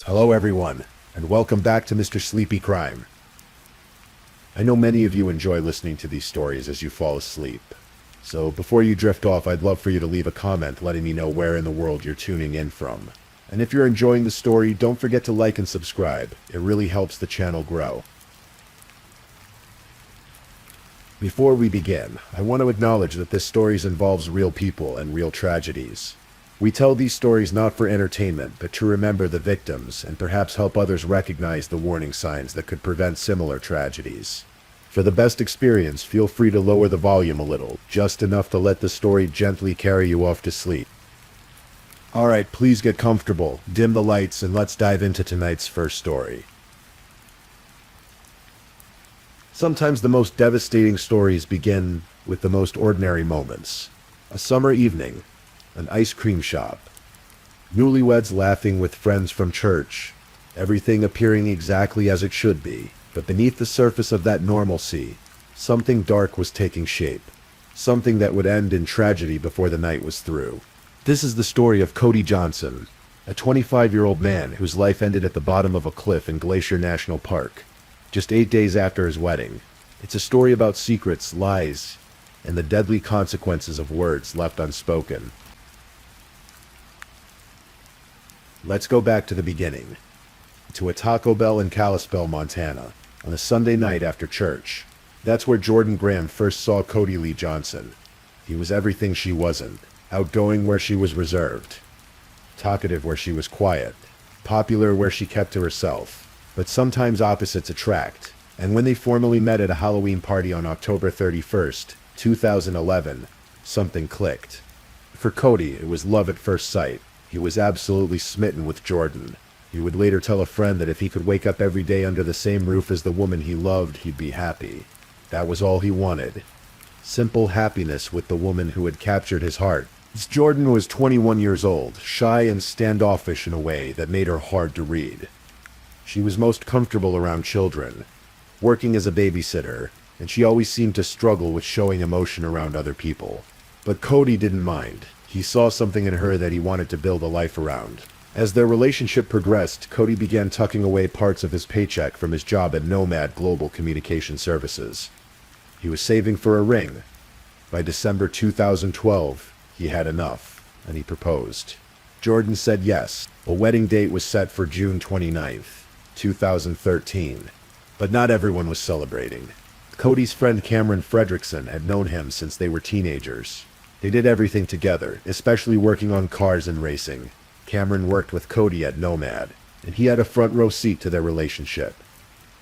Hello everyone, and welcome back to Mr. Sleepy Crime. I know many of you enjoy listening to these stories as you fall asleep. So before you drift off, I'd love for you to leave a comment letting me know where in the world you're tuning in from. And if you're enjoying the story, don't forget to like and subscribe. It really helps the channel grow. Before we begin, I want to acknowledge that this story involves real people and real tragedies. We tell these stories not for entertainment, but to remember the victims and perhaps help others recognize the warning signs that could prevent similar tragedies. For the best experience, feel free to lower the volume a little, just enough to let the story gently carry you off to sleep. Alright, please get comfortable, dim the lights, and let's dive into tonight's first story. Sometimes the most devastating stories begin with the most ordinary moments. A summer evening, an ice cream shop, newlyweds laughing with friends from church, everything appearing exactly as it should be. But beneath the surface of that normalcy, something dark was taking shape. Something that would end in tragedy before the night was through. This is the story of Cody Johnson, a 25-year-old man whose life ended at the bottom of a cliff in Glacier National Park, just 8 days after his wedding. It's a story about secrets, lies, and the deadly consequences of words left unspoken. Let's go back to the beginning, to a Taco Bell in Kalispell, Montana, on a Sunday night after church. That's where Jordan Graham first saw Cody Lee Johnson. He was everything she wasn't, outgoing where she was reserved, talkative where she was quiet, popular where she kept to herself. But sometimes opposites attract, and when they formally met at a Halloween party on October 31st, 2011, something clicked. For Cody, it was love at first sight. He was absolutely smitten with Jordan. He would later tell a friend that if he could wake up every day under the same roof as the woman he loved, he'd be happy. That was all he wanted. Simple happiness with the woman who had captured his heart. Jordan was 21 years old, shy and standoffish in a way that made her hard to read. She was most comfortable around children, working as a babysitter, and she always seemed to struggle with showing emotion around other people. But Cody didn't mind. He saw something in her that he wanted to build a life around. As their relationship progressed, Cody began tucking away parts of his paycheck from his job at Nomad Global Communication Services. He was saving for a ring. By December 2012, he had enough, and he proposed. Jordan said yes. A wedding date was set for June 29th, 2013. But not everyone was celebrating. Cody's friend Cameron Fredrickson had known him since they were teenagers. They did everything together, especially working on cars and racing. Cameron worked with Cody at Nomad, and he had a front row seat to their relationship.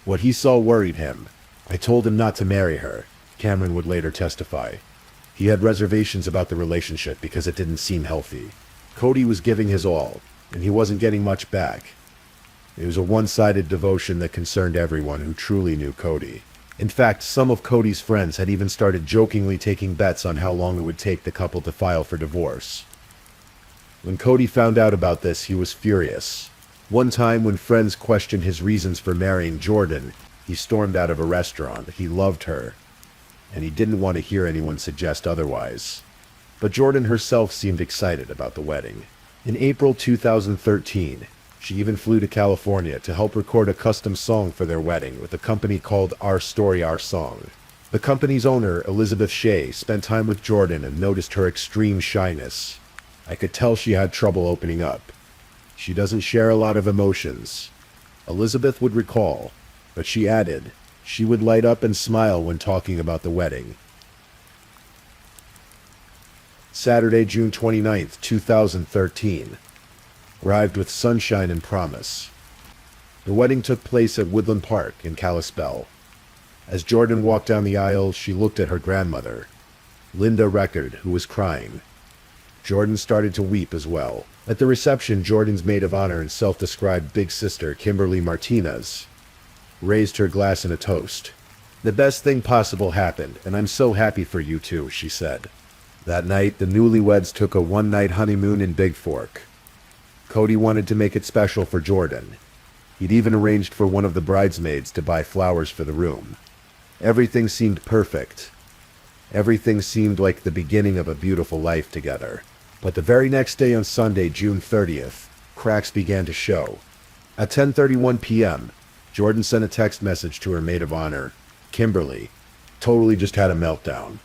What he saw worried him. I told him not to marry her, Cameron would later testify. He had reservations about the relationship because it didn't seem healthy. Cody was giving his all, and he wasn't getting much back. It was a one-sided devotion that concerned everyone who truly knew Cody. In fact, some of Cody's friends had even started jokingly taking bets on how long it would take the couple to file for divorce. When Cody found out about this, he was furious. One time, when friends questioned his reasons for marrying Jordan, he stormed out of a restaurant. He loved her, and he didn't want to hear anyone suggest otherwise. But Jordan herself seemed excited about the wedding. In April 2013, she even flew to California to help record a custom song for their wedding with a company called Our Story, Our Song. The company's owner, Elizabeth Shea, spent time with Jordan and noticed her extreme shyness. I could tell she had trouble opening up. She doesn't share a lot of emotions, Elizabeth would recall, but she added, she would light up and smile when talking about the wedding. Saturday, June 29th, 2013. Arrived with sunshine and promise. The wedding took place at Woodland Park in Kalispell. As Jordan walked down the aisle, she looked at her grandmother, Linda Record, who was crying. Jordan started to weep as well. At the reception, Jordan's maid of honor and self-described big sister, Kimberly Martinez, raised her glass in a toast. The best thing possible happened, and I'm so happy for you too, she said. That night, the newlyweds took a one-night honeymoon in Big Fork. Cody wanted to make it special for Jordan. He'd even arranged for one of the bridesmaids to buy flowers for the room. Everything seemed perfect. Everything seemed like the beginning of a beautiful life together. But the very next day on Sunday, June 30th, cracks began to show. At 10:31 p.m., Jordan sent a text message to her maid of honor, Kimberly. Totally just had a meltdown.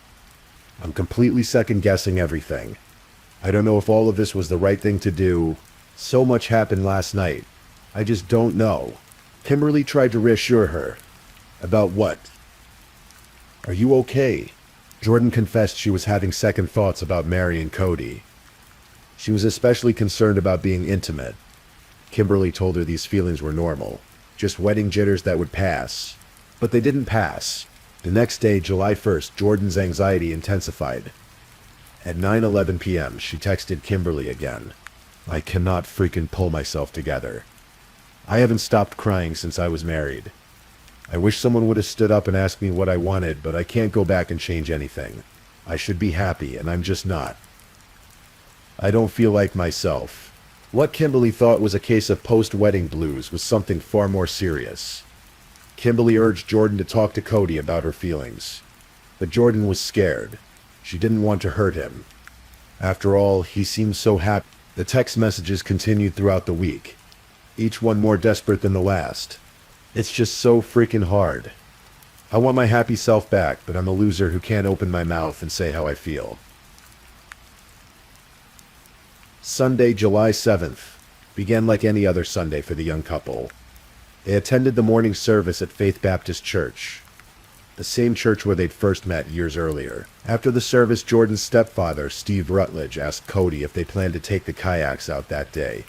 I'm completely second-guessing everything. I don't know if all of this was the right thing to do. So much happened last night. I just don't know. Kimberly tried to reassure her. About what? Are you okay? Jordan confessed she was having second thoughts about marrying Cody. She was especially concerned about being intimate. Kimberly told her these feelings were normal, just wedding jitters that would pass. But they didn't pass. The next day, July 1st, Jordan's anxiety intensified. At 9:11 p.m., she texted Kimberly again. I cannot freaking pull myself together. I haven't stopped crying since I was married. I wish someone would have stood up and asked me what I wanted, but I can't go back and change anything. I should be happy, and I'm just not. I don't feel like myself. What Kimberly thought was a case of post-wedding blues was something far more serious. Kimberly urged Jordan to talk to Cody about her feelings. But Jordan was scared. She didn't want to hurt him. After all, he seemed so happy. The text messages continued throughout the week, each one more desperate than the last. It's just so freaking hard. I want my happy self back, but I'm a loser who can't open my mouth and say how I feel. Sunday, July 7th, began like any other Sunday for the young couple. They attended the morning service at Faith Baptist Church, the same church where they'd first met years earlier. After the service, Jordan's stepfather, Steve Rutledge, asked Cody if they planned to take the kayaks out that day,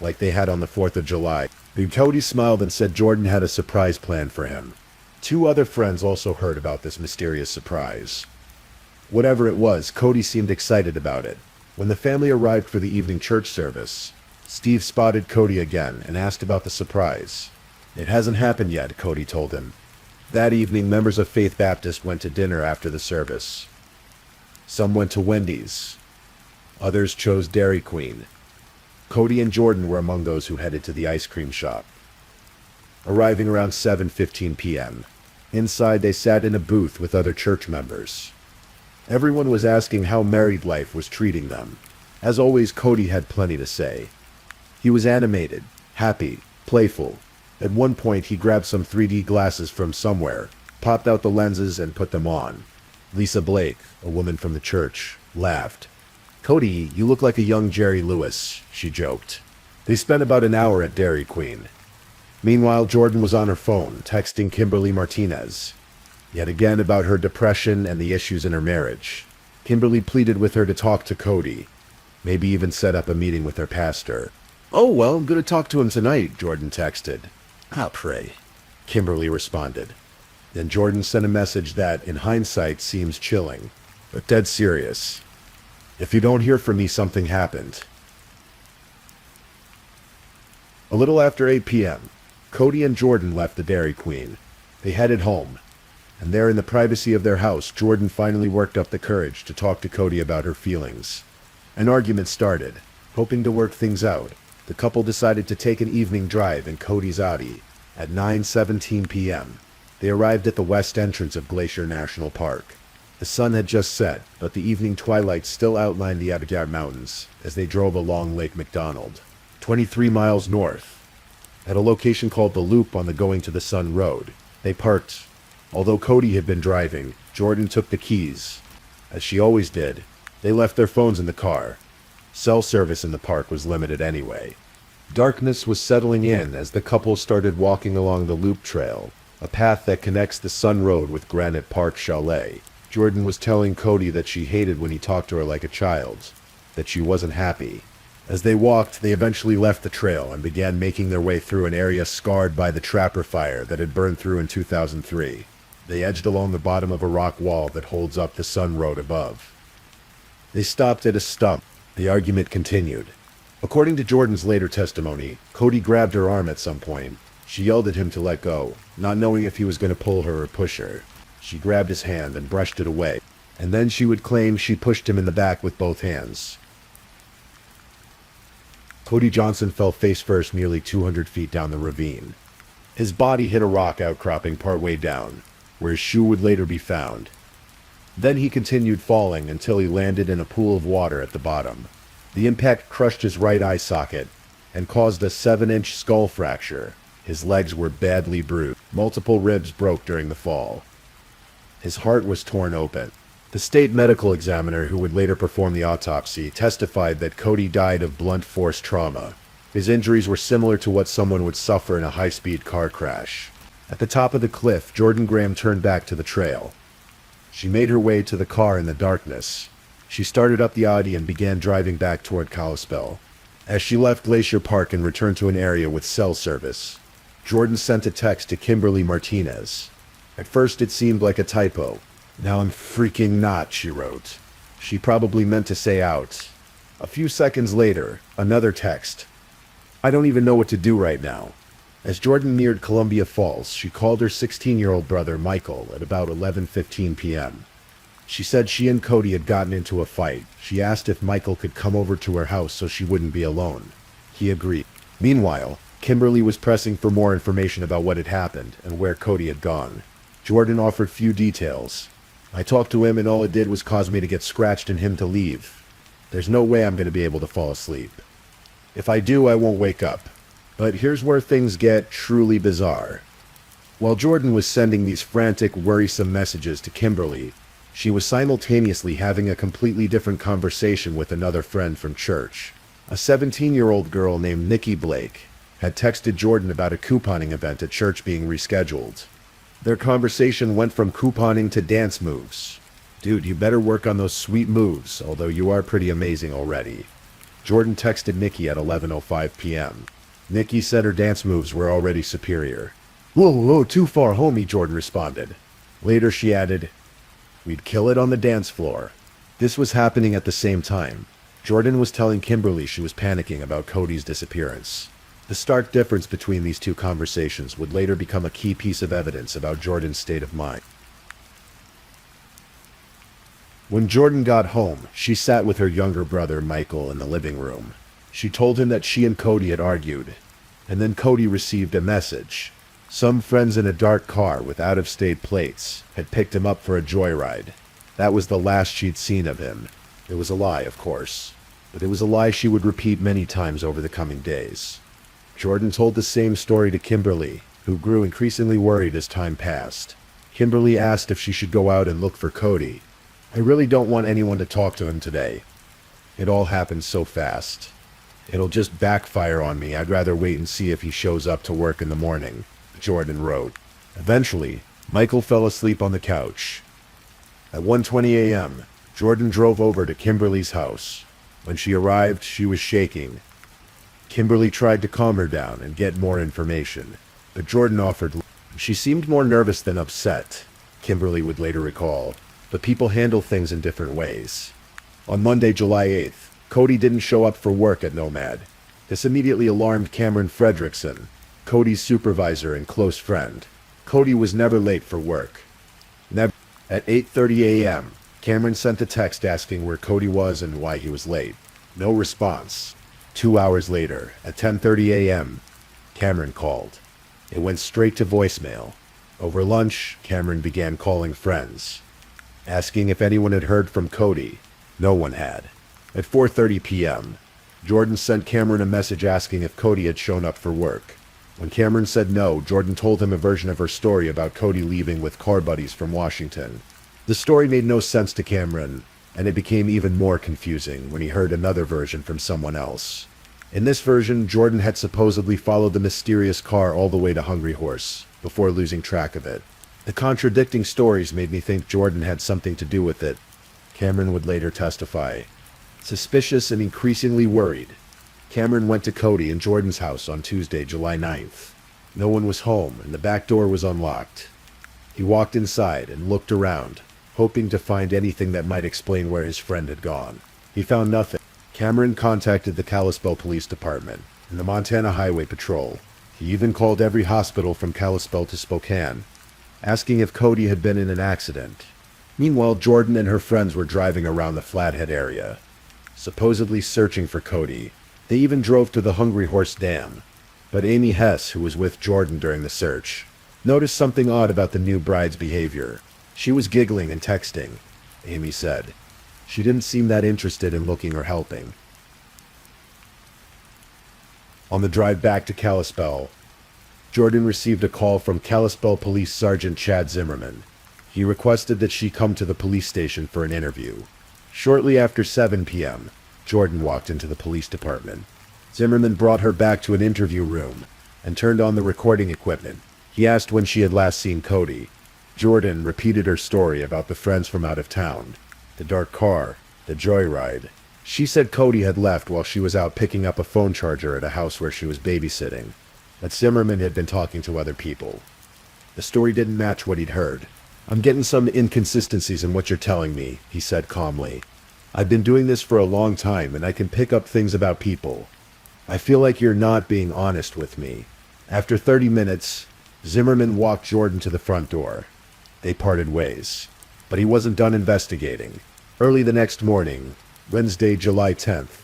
like they had on the 4th of July. Cody smiled and said Jordan had a surprise planned for him. Two other friends also heard about this mysterious surprise. Whatever it was, Cody seemed excited about it. When the family arrived for the evening church service, Steve spotted Cody again and asked about the surprise. It hasn't happened yet, Cody told him. That evening, members of Faith Baptist went to dinner after the service. Some went to Wendy's. Others chose Dairy Queen. Cody and Jordan were among those who headed to the ice cream shop. Arriving around 7:15 p.m. Inside, they sat in a booth with other church members. Everyone was asking how married life was treating them. As always, Cody had plenty to say. He was animated, happy, playful. At one point, he grabbed some 3D glasses from somewhere, popped out the lenses, and put them on. Lisa Blake, a woman from the church, laughed. Cody, you look like a young Jerry Lewis, she joked. They spent about an hour at Dairy Queen. Meanwhile, Jordan was on her phone, texting Kimberly Martinez, yet again about her depression and the issues in her marriage. Kimberly pleaded with her to talk to Cody, maybe even set up a meeting with her pastor. Oh, well, I'm going to talk to him tonight, Jordan texted. I'll pray, Kimberly responded. Then Jordan sent a message that, in hindsight, seems chilling, but dead serious. If you don't hear from me, something happened. A little after 8 p.m., Cody and Jordan left the Dairy Queen. They headed home, and there in the privacy of their house, Jordan finally worked up the courage to talk to Cody about her feelings. An argument started. Hoping to work things out, the couple decided to take an evening drive in Cody's Audi. At 9:17 p.m., they arrived at the west entrance of Glacier National Park. The sun had just set, but the evening twilight still outlined the Adirondach Mountains as they drove along Lake McDonald, 23 miles north. At a location called The Loop on the Going to the Sun Road, they parked. Although Cody had been driving, Jordan took the keys. As she always did, they left their phones in the car. Cell service in the park was limited anyway. Darkness was settling in as the couple started walking along the Loop Trail, a path that connects the Sun Road with Granite Park Chalet. Jordan was telling Cody that she hated when he talked to her like a child, that she wasn't happy. As they walked, they eventually left the trail and began making their way through an area scarred by the Trapper Fire that had burned through in 2003. They edged along the bottom of a rock wall that holds up the Sun Road above. They stopped at a stump. The argument continued. According to Jordan's later testimony, Cody grabbed her arm at some point. She yelled at him to let go, not knowing if he was going to pull her or push her. She grabbed his hand and brushed it away, and then she would claim she pushed him in the back with both hands. Cody Johnson fell face first nearly 200 feet down the ravine. His body hit a rock outcropping partway down, where his shoe would later be found. Then he continued falling until he landed in a pool of water at the bottom. The impact crushed his right eye socket, and caused a 7-inch skull fracture. His legs were badly bruised. Multiple ribs broke during the fall. His heart was torn open. The state medical examiner, who would later perform the autopsy, testified that Cody died of blunt force trauma. His injuries were similar to what someone would suffer in a high-speed car crash. At the top of the cliff, Jordan Graham turned back to the trail. She made her way to the car in the darkness. She started up the Audi and began driving back toward Kalispell. As she left Glacier Park and returned to an area with cell service, Jordan sent a text to Kimberly Martinez. At first it seemed like a typo. "Now I'm freaking not," she wrote. She probably meant to say out. A few seconds later, another text. "I don't even know what to do right now." As Jordan neared Columbia Falls, she called her 16-year-old brother Michael at about 11:15 p.m. She said she and Cody had gotten into a fight. She asked if Michael could come over to her house so she wouldn't be alone. He agreed. Meanwhile, Kimberly was pressing for more information about what had happened and where Cody had gone. Jordan offered few details. "I talked to him and all it did was cause me to get scratched and him to leave. There's no way I'm going to be able to fall asleep. If I do, I won't wake up." But here's where things get truly bizarre. While Jordan was sending these frantic, worrisome messages to Kimberly, she was simultaneously having a completely different conversation with another friend from church. A 17-year-old girl named Nikki Blake had texted Jordan about a couponing event at church being rescheduled. Their conversation went from couponing to dance moves. "Dude, you better work on those sweet moves, although you are pretty amazing already." Jordan texted Nikki at 11:05 p.m. Nikki said her dance moves were already superior. Whoa, too far, homie," Jordan responded. Later she added, "We'd kill it on the dance floor." This was happening at the same time. Jordan was telling Kimberly she was panicking about Cody's disappearance. The stark difference between these two conversations would later become a key piece of evidence about Jordan's state of mind. When Jordan got home, she sat with her younger brother Michael in the living room. She told him that she and Cody had argued, and then Cody received a message. Some friends in a dark car with out-of-state plates had picked him up for a joyride. That was the last she'd seen of him. It was a lie, of course, but it was a lie she would repeat many times over the coming days. Jordan told the same story to Kimberly, who grew increasingly worried as time passed. Kimberly asked if she should go out and look for Cody. "I really don't want anyone to talk to him today. It all happened so fast. It'll just backfire on me. I'd rather wait and see if he shows up to work in the morning," Jordan wrote. Eventually, Michael fell asleep on the couch. At 1:20 a.m., Jordan drove over to Kimberly's house. When she arrived, she was shaking. Kimberly tried to calm her down and get more information, but Jordan offered. She seemed more nervous than upset, Kimberly would later recall, but people handle things in different ways. On Monday, July 8th, Cody didn't show up for work at Nomad. This immediately alarmed Cameron Fredrickson, Cody's supervisor and close friend. Cody was never late for work. Never. At 8:30 a.m., Cameron sent a text asking where Cody was and why he was late. No response. 2 hours later, at 10:30 a.m., Cameron called. It went straight to voicemail. Over lunch, Cameron began calling friends, asking if anyone had heard from Cody. No one had. At 4:30 p.m., Jordan sent Cameron a message asking if Cody had shown up for work. When Cameron said no, Jordan told him a version of her story about Cody leaving with car buddies from Washington. The story made no sense to Cameron, and it became even more confusing when he heard another version from someone else. In this version, Jordan had supposedly followed the mysterious car all the way to Hungry Horse, before losing track of it. The contradicting stories made me think Jordan had something to do with it, Cameron would later testify. Suspicious and increasingly worried, Cameron went to Cody and Jordan's house on Tuesday, July 9th. No one was home, and the back door was unlocked. He walked inside and looked around, hoping to find anything that might explain where his friend had gone. He found nothing. Cameron contacted the Kalispell Police Department and the Montana Highway Patrol. He even called every hospital from Kalispell to Spokane, asking if Cody had been in an accident. Meanwhile, Jordan and her friends were driving around the Flathead area, supposedly searching for Cody. They even drove to the Hungry Horse Dam. But Amy Hess, who was with Jordan during the search, noticed something odd about the new bride's behavior. She was giggling and texting, Amy said. She didn't seem that interested in looking or helping. On the drive back to Kalispell, Jordan received a call from Kalispell Police Sergeant Chad Zimmerman. He requested that she come to the police station for an interview. Shortly after 7 p.m., Jordan walked into the police department. Zimmerman brought her back to an interview room and turned on the recording equipment. He asked when she had last seen Cody. Jordan repeated her story about the friends from out of town, the dark car, the joyride. She said Cody had left while she was out picking up a phone charger at a house where she was babysitting, that Zimmerman had been talking to other people. The story didn't match what he'd heard. "I'm getting some inconsistencies in what you're telling me," he said calmly. "I've been doing this for a long time and I can pick up things about people. I feel like you're not being honest with me." After 30 minutes, Zimmerman walked Jordan to the front door. They parted ways, but he wasn't done investigating. Early the next morning, Wednesday, July 10th,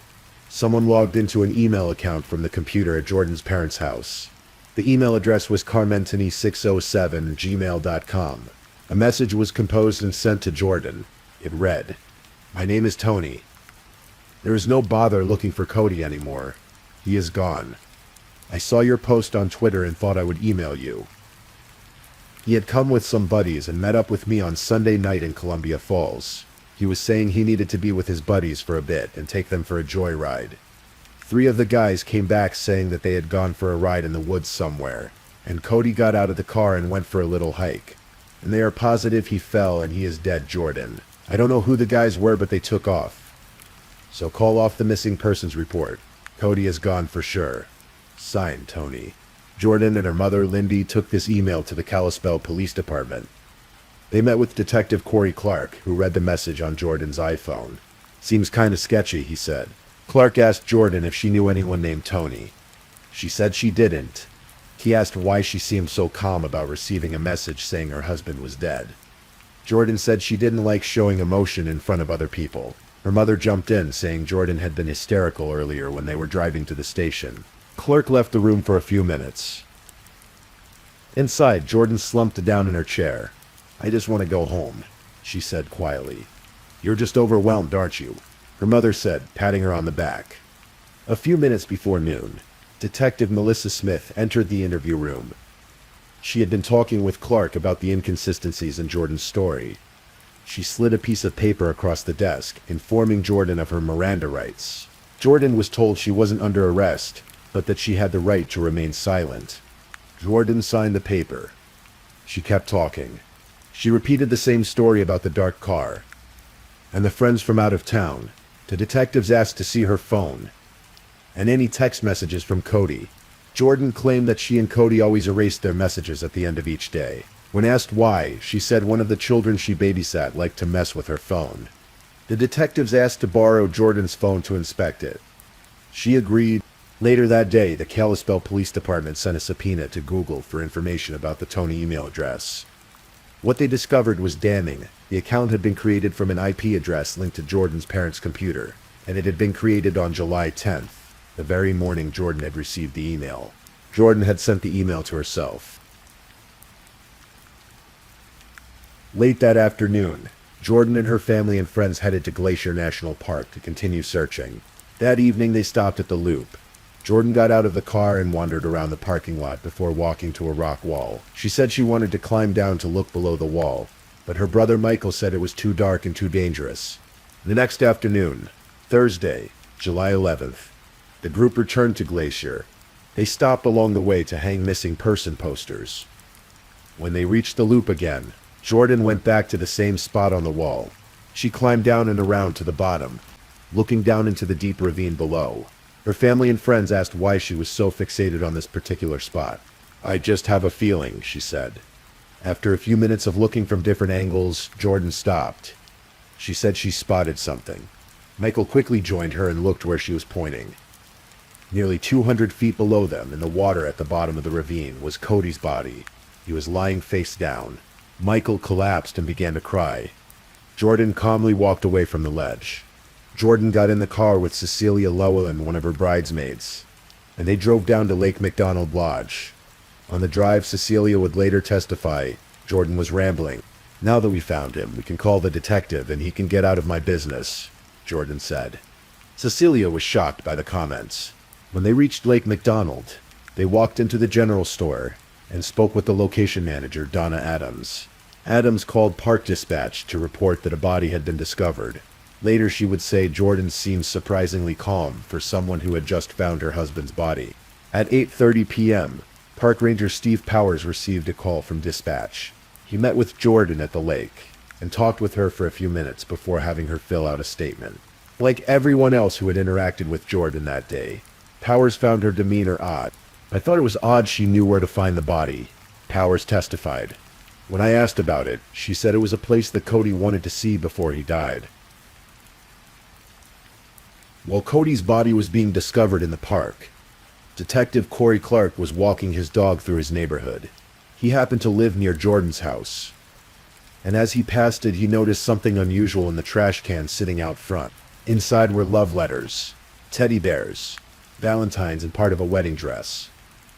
someone logged into an email account from the computer at Jordan's parents' house. The email address was carmentony607@gmail.com. A message was composed and sent to Jordan. It read, "My name is Tony. There is no bother looking for Cody anymore. He is gone. I saw your post on Twitter and thought I would email you. He had come with some buddies and met up with me on Sunday night in Columbia Falls. He was saying he needed to be with his buddies for a bit and take them for a joyride. 3 of the guys came back saying that they had gone for a ride in the woods somewhere, and Cody got out of the car and went for a little hike. And they are positive he fell and he is dead, Jordan. I don't know who the guys were, but they took off. So call off the missing persons report. Cody is gone for sure. Signed, Tony." Jordan and her mother, Lindy, took this email to the Kalispell Police Department. They met with Detective Corey Clark, who read the message on Jordan's iPhone. "Seems kinda sketchy," he said. Clark asked Jordan if she knew anyone named Tony. She said she didn't. He asked why she seemed so calm about receiving a message saying her husband was dead. Jordan said she didn't like showing emotion in front of other people. Her mother jumped in, saying Jordan had been hysterical earlier when they were driving to the station. Clark left the room for a few minutes. Inside, Jordan slumped down in her chair. "I just want to go home," she said quietly. "You're just overwhelmed, aren't you?" her mother said, patting her on the back. A few minutes before noon, Detective Melissa Smith entered the interview room. She had been talking with Clark about the inconsistencies in Jordan's story. She slid a piece of paper across the desk, informing Jordan of her Miranda rights. Jordan was told she wasn't under arrest, but that she had the right to remain silent. Jordan signed the paper. She kept talking. She repeated the same story about the dark car and the friends from out of town. The detectives asked to see her phone and any text messages from Cody. Jordan claimed that she and Cody always erased their messages at the end of each day. When asked why, she said one of the children she babysat liked to mess with her phone. The detectives asked to borrow Jordan's phone to inspect it. She agreed. Later that day, the Kalispell Police Department sent a subpoena to Google for information about the Tony email address. What they discovered was damning. The account had been created from an IP address linked to Jordan's parents' computer, and it had been created on July 10th, the very morning Jordan had received the email. Jordan had sent the email to herself. Late that afternoon, Jordan and her family and friends headed to Glacier National Park to continue searching. That evening, they stopped at the Loop. Jordan got out of the car and wandered around the parking lot before walking to a rock wall. She said she wanted to climb down to look below the wall, but her brother Michael said it was too dark and too dangerous. The next afternoon, Thursday, July 11th, the group returned to Glacier. They stopped along the way to hang missing person posters. When they reached the Loop again, Jordan went back to the same spot on the wall. She climbed down and around to the bottom, looking down into the deep ravine below. Her family and friends asked why she was so fixated on this particular spot. "I just have a feeling," she said. After a few minutes of looking from different angles, Jordan stopped. She said she spotted something. Michael quickly joined her and looked where she was pointing. Nearly 200 feet below them, in the water at the bottom of the ravine, was Cody's body. He was lying face down. Michael collapsed and began to cry. Jordan calmly walked away from the ledge. Jordan got in the car with Cecilia Llewellyn, one of her bridesmaids, and they drove down to Lake McDonald Lodge. On the drive, Cecilia would later testify, Jordan was rambling. "Now that we found him, we can call the detective and he can get out of my business," Jordan said. Cecilia was shocked by the comments. When they reached Lake McDonald, they walked into the general store and spoke with the location manager, Donna Adams. Adams called Park Dispatch to report that a body had been discovered. Later she would say Jordan seemed surprisingly calm for someone who had just found her husband's body. At 8:30 p.m., Park Ranger Steve Powers received a call from dispatch. He met with Jordan at the lake and talked with her for a few minutes before having her fill out a statement. Like everyone else who had interacted with Jordan that day, Powers found her demeanor odd. "I thought it was odd she knew where to find the body," Powers testified. "When I asked about it, she said it was a place that Cody wanted to see before he died." While Cody's body was being discovered in the park, Detective Corey Clark was walking his dog through his neighborhood. He happened to live near Jordan's house, and as he passed it, he noticed something unusual in the trash can sitting out front. Inside were love letters, teddy bears, valentines, and part of a wedding dress.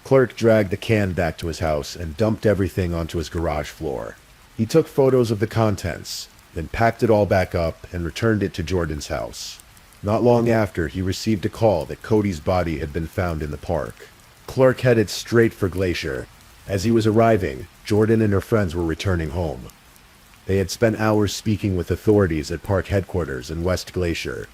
Clark dragged the can back to his house and dumped everything onto his garage floor. He took photos of the contents, then packed it all back up and returned it to Jordan's house. Not long after, he received a call that Cody's body had been found in the park. Clark headed straight for Glacier. As he was arriving, Jordan and her friends were returning home. They had spent hours speaking with authorities at park headquarters in West Glacier.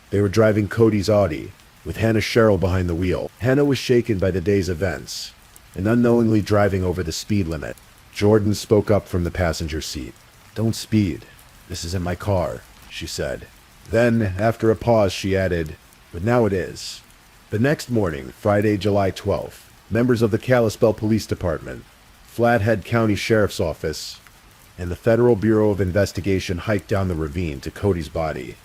They were driving Cody's Audi, with Hannah Sherrill behind the wheel. Hannah was shaken by the day's events, and unknowingly driving over the speed limit. Jordan spoke up from the passenger seat. "Don't speed. This isn't my car," she said. Then, after a pause, she added, "But now it is." The next morning, Friday, July 12th, members of the Kalispell Police Department, Flathead County Sheriff's Office, and the Federal Bureau of Investigation hiked down the ravine to Cody's body.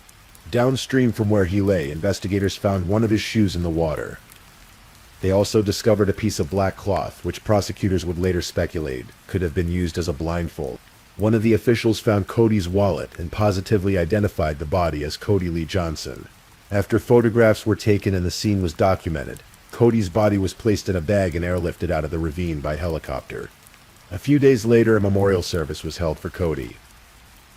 Downstream from where he lay, investigators found one of his shoes in the water. They also discovered a piece of black cloth, which prosecutors would later speculate could have been used as a blindfold. One of the officials found Cody's wallet and positively identified the body as Cody Lee Johnson. After photographs were taken and the scene was documented, Cody's body was placed in a bag and airlifted out of the ravine by helicopter. A few days later, a memorial service was held for Cody.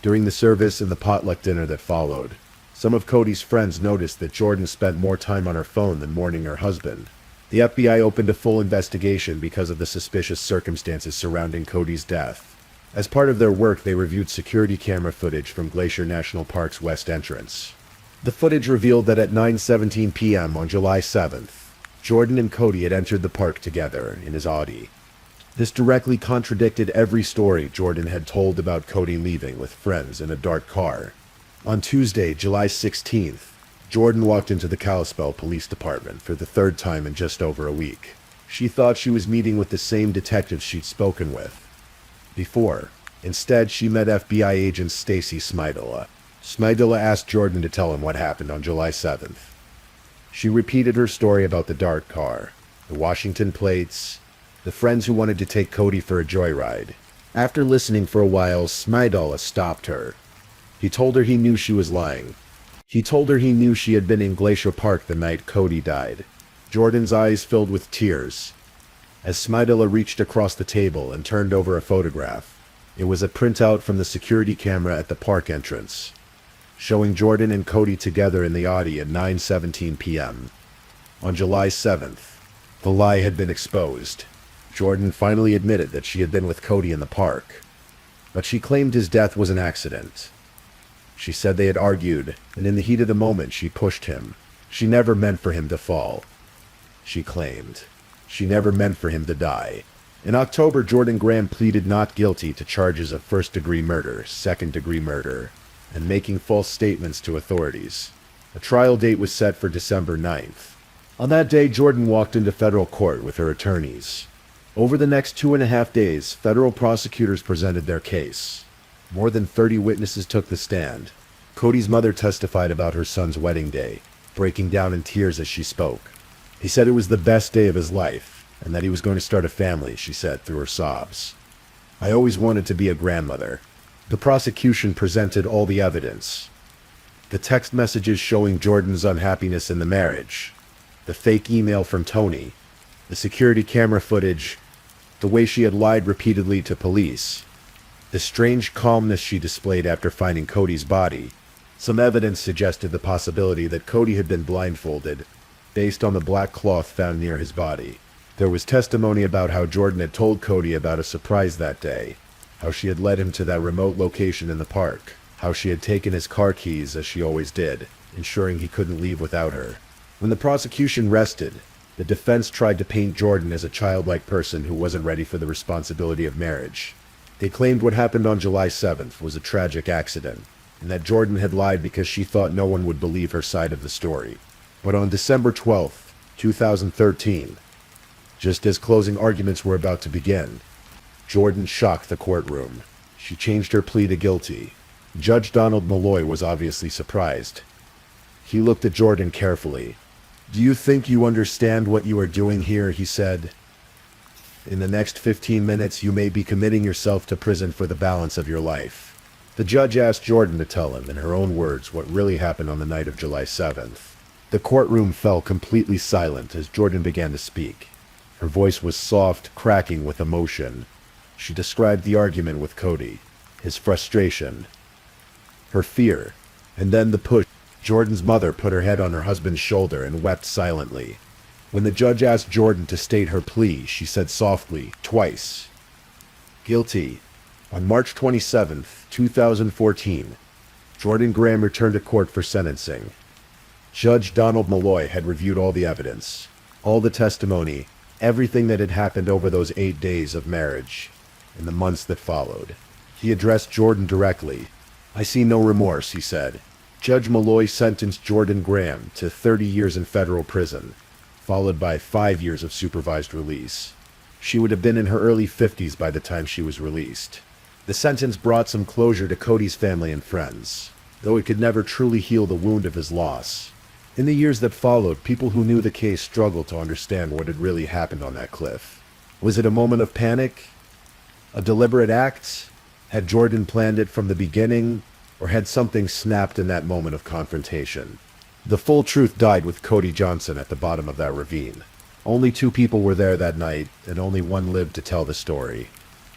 During the service and the potluck dinner that followed, some of Cody's friends noticed that Jordan spent more time on her phone than mourning her husband. The FBI opened a full investigation because of the suspicious circumstances surrounding Cody's death. As part of their work, they reviewed security camera footage from Glacier National Park's west entrance. The footage revealed that at 9:17 p.m. on July 7th, Jordan and Cody had entered the park together in his Audi. This directly contradicted every story Jordan had told about Cody leaving with friends in a dark car. On Tuesday, July 16th, Jordan walked into the Kalispell Police Department for the third time in just over a week. She thought she was meeting with the same detectives she'd spoken with before. Instead, she met FBI agent Stacy Smidela. Smidela asked Jordan to tell him what happened on July 7th. She repeated her story about the dark car, the Washington plates, the friends who wanted to take Cody for a joyride. After listening for a while, Smidela stopped her. He told her he knew she was lying. He told her he knew she had been in Glacier Park the night Cody died. Jordan's eyes filled with tears as Smidela reached across the table and turned over a photograph. It was a printout from the security camera at the park entrance, showing Jordan and Cody together in the Audi at 9:17 p.m. On July 7th, the lie had been exposed. Jordan finally admitted that she had been with Cody in the park, but she claimed his death was an accident. She said they had argued, and in the heat of the moment she pushed him. She never meant for him to fall, she claimed. She never meant for him to die. In October, Jordan Graham pleaded not guilty to charges of first-degree murder, second-degree murder, and making false statements to authorities. A trial date was set for December 9th. On that day, Jordan walked into federal court with her attorneys. Over the next 2.5 days, federal prosecutors presented their case. More than 30 witnesses took the stand. Cody's mother testified about her son's wedding day, breaking down in tears as she spoke. He said it was the best day of his life, and that he was going to start a family, she said through her sobs. "I always wanted to be a grandmother." The prosecution presented all the evidence. The text messages showing Jordan's unhappiness in the marriage, the fake email from Tony, the security camera footage, the way she had lied repeatedly to police, the strange calmness she displayed after finding Cody's body. Some evidence suggested the possibility that Cody had been blindfolded based on the black cloth found near his body. There was testimony about how Jordan had told Cody about a surprise that day, how she had led him to that remote location in the park, how she had taken his car keys as she always did, ensuring he couldn't leave without her. When the prosecution rested, the defense tried to paint Jordan as a childlike person who wasn't ready for the responsibility of marriage. They claimed what happened on July 7th was a tragic accident, and that Jordan had lied because she thought no one would believe her side of the story. But on December 12th, 2013, just as closing arguments were about to begin, Jordan shocked the courtroom. She changed her plea to guilty. Judge Donald Malloy was obviously surprised. He looked at Jordan carefully. "Do you think you understand what you are doing here?" he said. "In the next 15 minutes you may be committing yourself to prison for the balance of your life." The judge asked Jordan to tell him, in her own words, what really happened on the night of July 7th. The courtroom fell completely silent as Jordan began to speak. Her voice was soft, cracking with emotion. She described the argument with Cody, his frustration, her fear, and then the push. Jordan's mother put her head on her husband's shoulder and wept silently. When the judge asked Jordan to state her plea, she said softly, twice, "Guilty." On March 27th, 2014, Jordan Graham returned to court for sentencing. Judge Donald Malloy had reviewed all the evidence, all the testimony, everything that had happened over those 8 days of marriage and the months that followed. He addressed Jordan directly. "I see no remorse," he said. Judge Malloy sentenced Jordan Graham to 30 years in federal prison, followed by 5 years of supervised release. She would have been in her early 50s by the time she was released. The sentence brought some closure to Cody's family and friends, though it could never truly heal the wound of his loss. In the years that followed, people who knew the case struggled to understand what had really happened on that cliff. Was it a moment of panic? A deliberate act? Had Jordan planned it from the beginning? Or had something snapped in that moment of confrontation? The full truth died with Cody Johnson at the bottom of that ravine. Only 2 people were there that night, and only one lived to tell the story.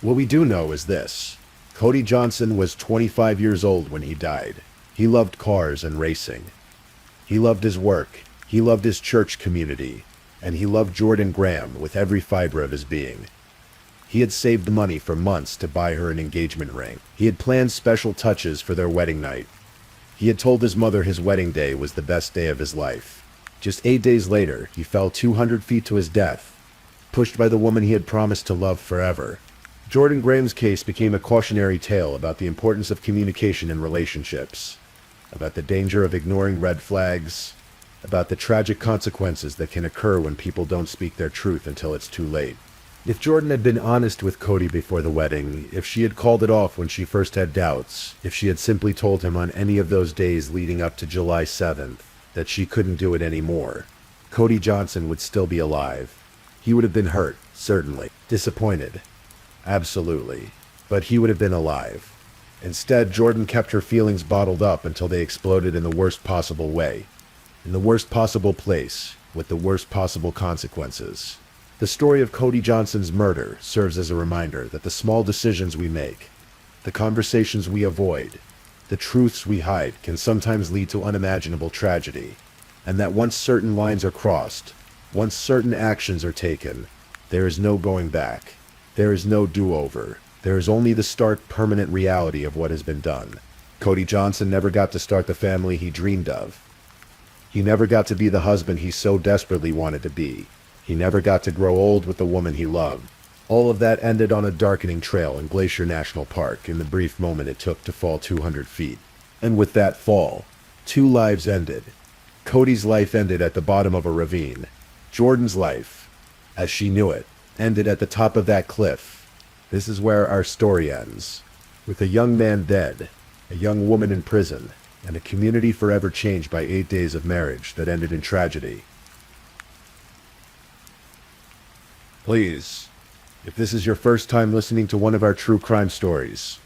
What we do know is this. Cody Johnson was 25 years old when he died. He loved cars and racing. He loved his work. He loved his church community. And he loved Jordan Graham with every fiber of his being. He had saved money for months to buy her an engagement ring. He had planned special touches for their wedding night. He had told his mother his wedding day was the best day of his life. Just 8 days later, he fell 200 feet to his death, pushed by the woman he had promised to love forever. Jordan Graham's case became a cautionary tale about the importance of communication in relationships, about the danger of ignoring red flags, about the tragic consequences that can occur when people don't speak their truth until it's too late. If Jordan had been honest with Cody before the wedding, if she had called it off when she first had doubts, if she had simply told him on any of those days leading up to July 7th that she couldn't do it anymore, Cody Johnson would still be alive. He would have been hurt, certainly. Disappointed. Absolutely. But he would have been alive. Instead, Jordan kept her feelings bottled up until they exploded in the worst possible way, in the worst possible place, with the worst possible consequences. The story of Cody Johnson's murder serves as a reminder that the small decisions we make, the conversations we avoid, the truths we hide can sometimes lead to unimaginable tragedy, and that once certain lines are crossed, once certain actions are taken, there is no going back. There is no do-over. There is only the stark, permanent reality of what has been done. Cody Johnson never got to start the family he dreamed of. He never got to be the husband he so desperately wanted to be. He never got to grow old with the woman he loved. All of that ended on a darkening trail in Glacier National Park in the brief moment it took to fall 200 feet. And with that fall, 2 lives ended. Cody's life ended at the bottom of a ravine. Jordan's life, as she knew it, ended at the top of that cliff. This is where our story ends, with a young man dead, a young woman in prison, and a community forever changed by 8 days of marriage that ended in tragedy. Please, if this is your first time listening to one of our true crime stories,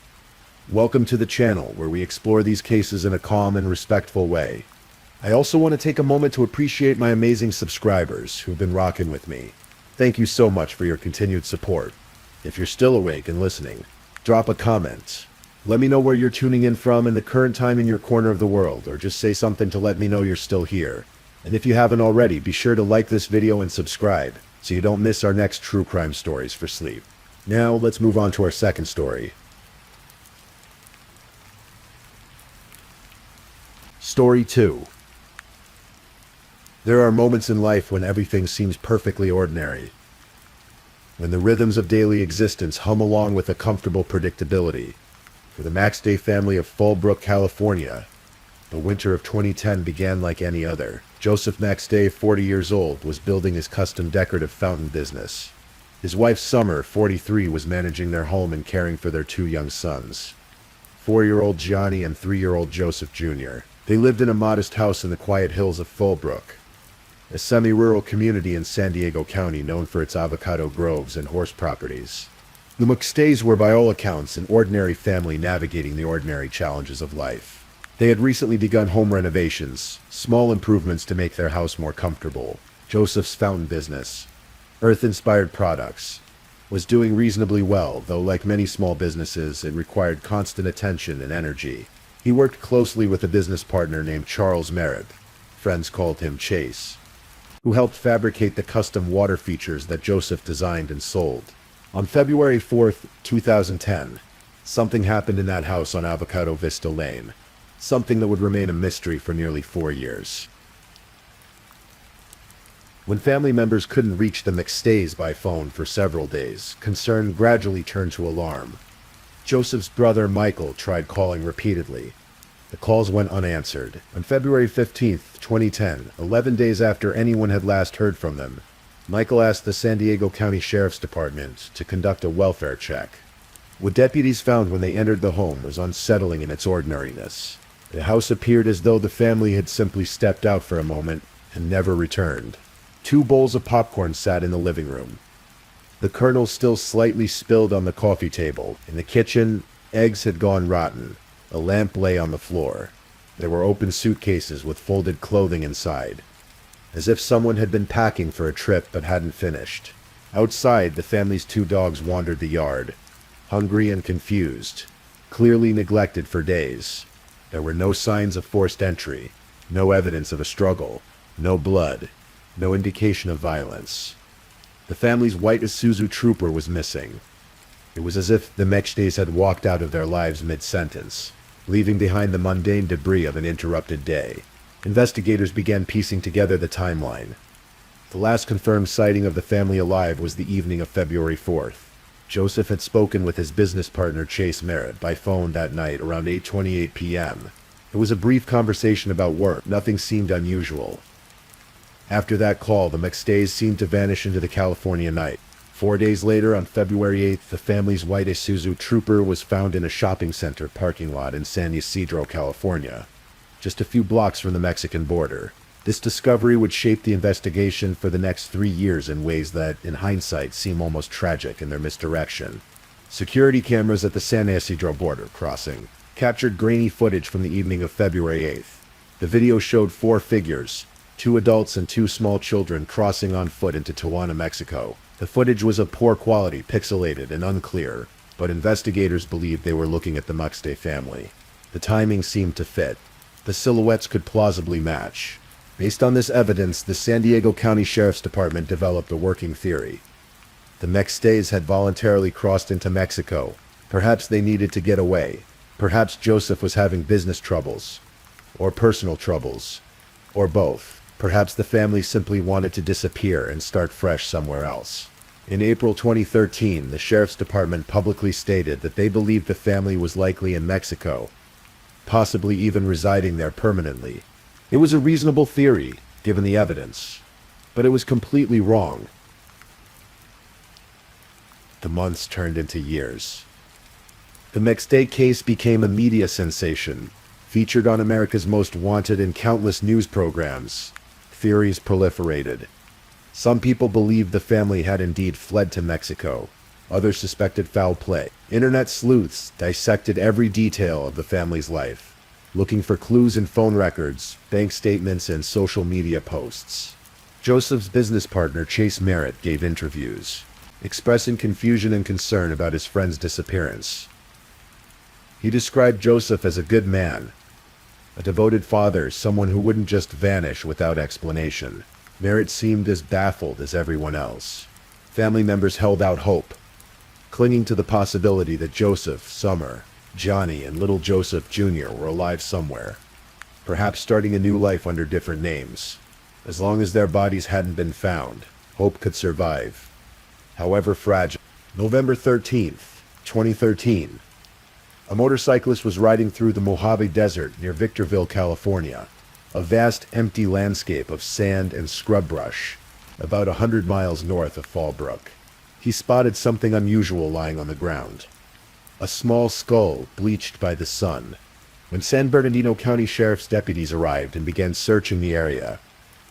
welcome to the channel where we explore these cases in a calm and respectful way. I also want to take a moment to appreciate my amazing subscribers who've been rocking with me. Thank you so much for your continued support. If you're still awake and listening, drop a comment. Let me know where you're tuning in from and the current time in your corner of the world, or just say something to let me know you're still here. And if you haven't already, be sure to like this video and subscribe so you don't miss our next true crime stories for sleep. Now, let's move on to our second story. Story 2. There are moments in life when everything seems perfectly ordinary. When the rhythms of daily existence hum along with a comfortable predictability. For the Maxday family of Fallbrook, California, the winter of 2010 began like any other. Joseph Maxday, 40 years old, was building his custom decorative fountain business. His wife, Summer, 43, was managing their home and caring for their 2 young sons, 4-year-old Johnny and 3-year-old Joseph Jr. They lived in a modest house in the quiet hills of Fallbrook, a semi-rural community in San Diego County known for its avocado groves and horse properties. The Maxdays were by all accounts an ordinary family navigating the ordinary challenges of life. They had recently begun home renovations, small improvements to make their house more comfortable. Joseph's fountain business, earth-inspired products, was doing reasonably well, though like many small businesses, it required constant attention and energy. He worked closely with a business partner named Charles Merritt, friends called him Chase, who helped fabricate the custom water features that Joseph designed and sold. On February 4th, 2010, something happened in that house on Avocado Vista Lane. Something that would remain a mystery for nearly 4 years. When family members couldn't reach the Maxdays by phone for several days, concern gradually turned to alarm. Joseph's brother Michael tried calling repeatedly. The calls went unanswered. On February 15th, 2010, 11 days after anyone had last heard from them, Michael asked the San Diego County Sheriff's Department to conduct a welfare check. What deputies found when they entered the home was unsettling in its ordinariness. The house appeared as though the family had simply stepped out for a moment and never returned. 2 bowls of popcorn sat in the living room, the kernels still slightly spilled on the coffee table. In the kitchen, eggs had gone rotten. A lamp lay on the floor. There were open suitcases with folded clothing inside, as if someone had been packing for a trip but hadn't finished. Outside, the family's 2 dogs wandered the yard, hungry and confused, clearly neglected for days. There were no signs of forced entry, no evidence of a struggle, no blood, no indication of violence. The family's white Isuzu Trooper was missing. It was as if the Maxdays had walked out of their lives mid-sentence, leaving behind the mundane debris of an interrupted day. Investigators began piecing together the timeline. The last confirmed sighting of the family alive was the evening of February 4th. Joseph had spoken with his business partner Chase Merritt by phone that night around 8:28 p.m. It was a brief conversation about work. Nothing seemed unusual. After that call, the Maxdays seemed to vanish into the California night. 4 days later, on February 8th, the family's white Isuzu Trooper was found in a shopping center parking lot in San Ysidro, California, just a few blocks from the Mexican border. This discovery would shape the investigation for the next 3 years in ways that, in hindsight, seem almost tragic in their misdirection. Security cameras at the San Ysidro border crossing captured grainy footage from the evening of February 8th. The video showed 4 figures, 2 adults and 2 small children, crossing on foot into Tijuana, Mexico. The footage was of poor quality, pixelated, and unclear, but investigators believed they were looking at the Maxday family. The timing seemed to fit. The silhouettes could plausibly match. Based on this evidence, the San Diego County Sheriff's Department developed a working theory. The Maxdays had voluntarily crossed into Mexico. Perhaps they needed to get away. Perhaps Joseph was having business troubles, or personal troubles, or both. Perhaps the family simply wanted to disappear and start fresh somewhere else. In April 2013, the Sheriff's Department publicly stated that they believed the family was likely in Mexico, possibly even residing there permanently. It was a reasonable theory, given the evidence, but it was completely wrong. The months turned into years. The Maxday case became a media sensation, featured on America's Most Wanted and countless news programs. Theories proliferated. Some people believed the family had indeed fled to Mexico. Others suspected foul play. Internet sleuths dissected every detail of the family's life, looking for clues in phone records, bank statements, and social media posts. Joseph's business partner Chase Merritt gave interviews, expressing confusion and concern about his friend's disappearance. He described Joseph as a good man, A devoted father, someone who wouldn't just vanish without explanation. Merritt seemed as baffled as everyone else. Family members held out hope, clinging to the possibility that Joseph, Summer, Johnny, and little Joseph Jr. were alive somewhere, perhaps starting a new life under different names. As long as their bodies hadn't been found, hope could survive, however fragile. November 13th, 2013. A motorcyclist was riding through the Mojave Desert near Victorville, California, a vast empty landscape of sand and scrub brush, about 100 miles north of Fallbrook. He spotted something unusual lying on the ground. A small skull bleached by the sun. When San Bernardino County Sheriff's deputies arrived and began searching the area,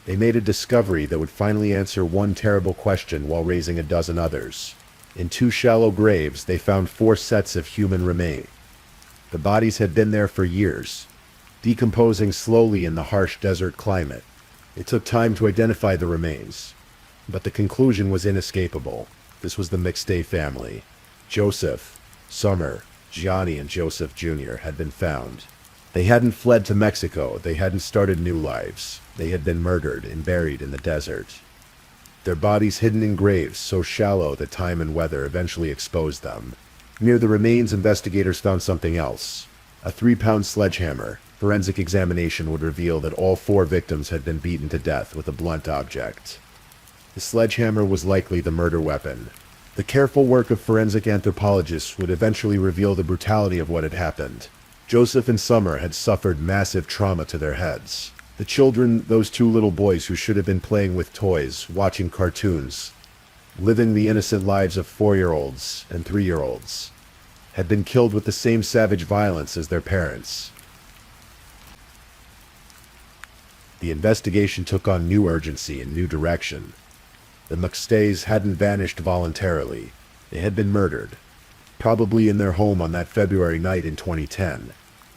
they made a discovery that would finally answer one terrible question while raising a dozen others. In 2 shallow graves, they found 4 sets of human remains. The bodies had been there for years, decomposing slowly in the harsh desert climate. It took time to identify the remains, but the conclusion was inescapable. This was the McStay family. Joseph, Summer, Johnny, and Joseph Jr. had been found. They hadn't fled to Mexico. They hadn't started new lives. They had been murdered and buried in the desert. Their bodies hidden in graves so shallow that time and weather eventually exposed them. Near the remains, investigators found something else. A 3-pound sledgehammer. Forensic examination would reveal that all 4 victims had been beaten to death with a blunt object. The sledgehammer was likely the murder weapon. The careful work of forensic anthropologists would eventually reveal the brutality of what had happened. Joseph and Summer had suffered massive trauma to their heads. The children, those 2 little boys who should have been playing with toys, watching cartoons, living the innocent lives of 4-year-olds and 3-year-olds, had been killed with the same savage violence as their parents. The investigation took on new urgency and new direction. The McStays hadn't vanished voluntarily. They had been murdered, probably in their home on that February night in 2010,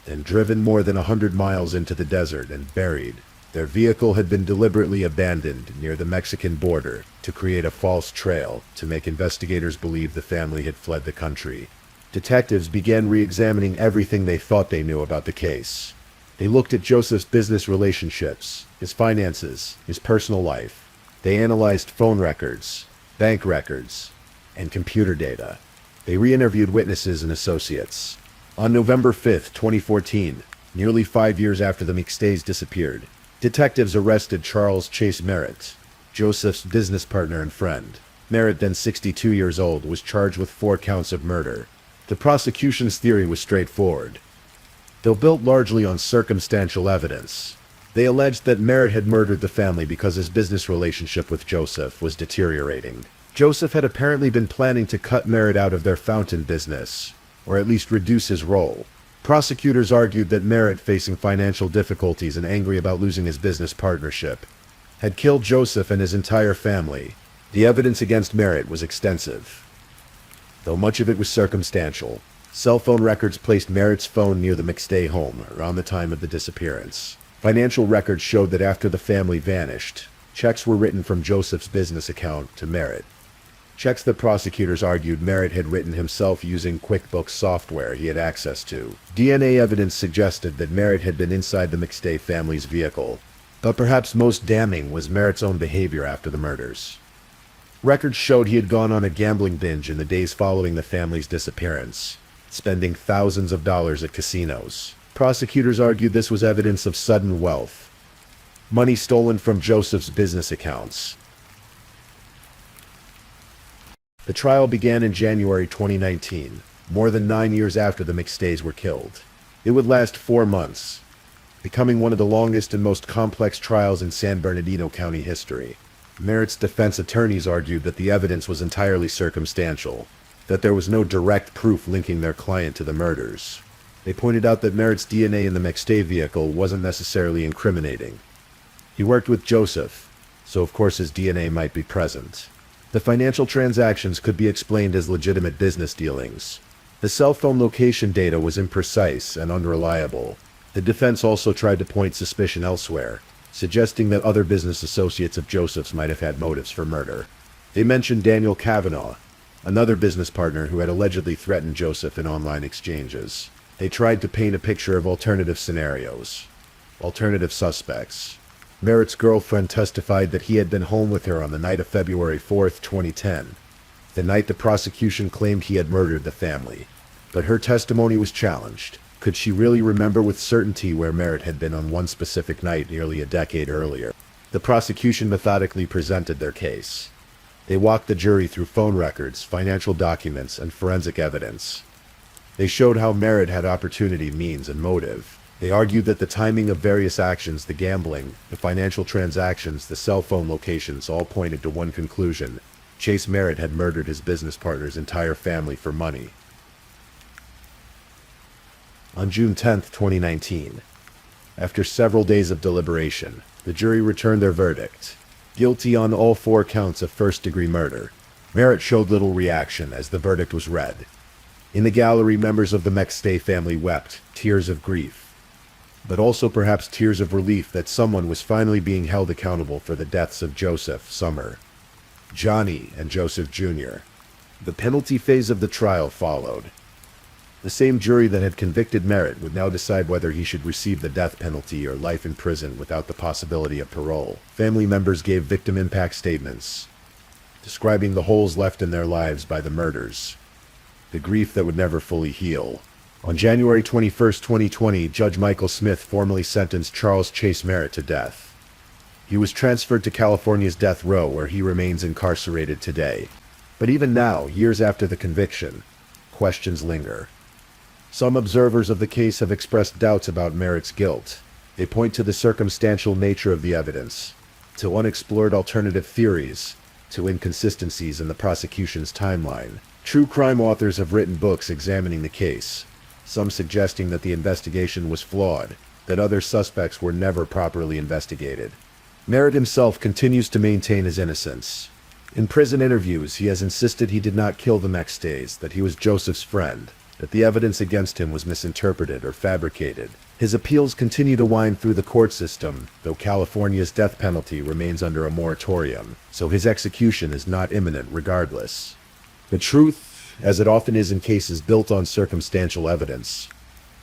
then driven more than 100 miles into the desert and buried. Their vehicle had been deliberately abandoned near the Mexican border to create a false trail to make investigators believe the family had fled the country. Detectives began re-examining everything they thought they knew about the case. They looked at Joseph's business relationships, his finances, his personal life. They analyzed phone records, bank records, and computer data. They re-interviewed witnesses and associates. On November 5th, 2014, nearly 5 years after the McStays disappeared, detectives arrested Charles Chase Merritt, Joseph's business partner and friend. Merritt, then 62 years old, was charged with 4 counts of murder. The prosecution's theory was straightforward, though built largely on circumstantial evidence. They alleged that Merritt had murdered the family because his business relationship with Joseph was deteriorating. Joseph had apparently been planning to cut Merritt out of their fountain business, or at least reduce his role. Prosecutors argued that Merritt, facing financial difficulties and angry about losing his business partnership, had killed Joseph and his entire family. The evidence against Merritt was extensive, though much of it was circumstantial. Cell phone records placed Merritt's phone near the McStay home around the time of the disappearance. Financial records showed that after the family vanished, checks were written from Joseph's business account to Merritt. Checks that prosecutors argued Merritt had written himself using QuickBooks software he had access to. DNA evidence suggested that Merritt had been inside the McStay family's vehicle, but perhaps most damning was Merritt's own behavior after the murders. Records showed he had gone on a gambling binge in the days following the family's disappearance, spending thousands of dollars at casinos. Prosecutors argued this was evidence of sudden wealth, money stolen from Joseph's business accounts. The trial began in January 2019, more than 9 years after the McStays were killed. It would last 4 months, becoming one of the longest and most complex trials in San Bernardino County history. Merritt's defense attorneys argued that the evidence was entirely circumstantial, that there was no direct proof linking their client to the murders. They pointed out that Merritt's DNA in the McStay vehicle wasn't necessarily incriminating. He worked with Joseph, so of course his DNA might be present. The financial transactions could be explained as legitimate business dealings. The cell phone location data was imprecise and unreliable. The defense also tried to point suspicion elsewhere, suggesting that other business associates of Joseph's might have had motives for murder. They mentioned Daniel Kavanaugh, another business partner who had allegedly threatened Joseph in online exchanges. They tried to paint a picture of alternative scenarios. Alternative suspects. Merritt's girlfriend testified that he had been home with her on the night of February 4th, 2010, the night the prosecution claimed he had murdered the family. But her testimony was challenged. Could she really remember with certainty where Merritt had been on one specific night nearly a decade earlier? The prosecution methodically presented their case. They walked the jury through phone records, financial documents, and forensic evidence. They showed how Merritt had opportunity, means, and motive. They argued that the timing of various actions, the gambling, the financial transactions, the cell phone locations, all pointed to one conclusion: Chase Merritt had murdered his business partner's entire family for money. On June 10, 2019, after several days of deliberation, the jury returned their verdict: guilty on all 4 counts of first-degree murder. Merritt showed little reaction as the verdict was read. In the gallery, members of the McStay family wept, tears of grief, but also perhaps tears of relief that someone was finally being held accountable for the deaths of Joseph, Summer, Johnny, and Joseph Jr. The penalty phase of the trial followed. The same jury that had convicted Merritt would now decide whether he should receive the death penalty or life in prison without the possibility of parole. Family members gave victim impact statements, describing the holes left in their lives by the murders, the grief that would never fully heal. On January 21, 2020, Judge Michael Smith formally sentenced Charles Chase Merritt to death. He was transferred to California's death row, where he remains incarcerated today. But even now, years after the conviction, questions linger. Some observers of the case have expressed doubts about Merritt's guilt. They point to the circumstantial nature of the evidence, to unexplored alternative theories, to inconsistencies in the prosecution's timeline. True crime authors have written books examining the case, some suggesting that the investigation was flawed, that other suspects were never properly investigated. Merritt himself continues to maintain his innocence. In prison interviews, he has insisted he did not kill the McStays, that he was Joseph's friend, that the evidence against him was misinterpreted or fabricated. His appeals continue to wind through the court system, though California's death penalty remains under a moratorium, so his execution is not imminent regardless. The truth, as it often is in cases built on circumstantial evidence,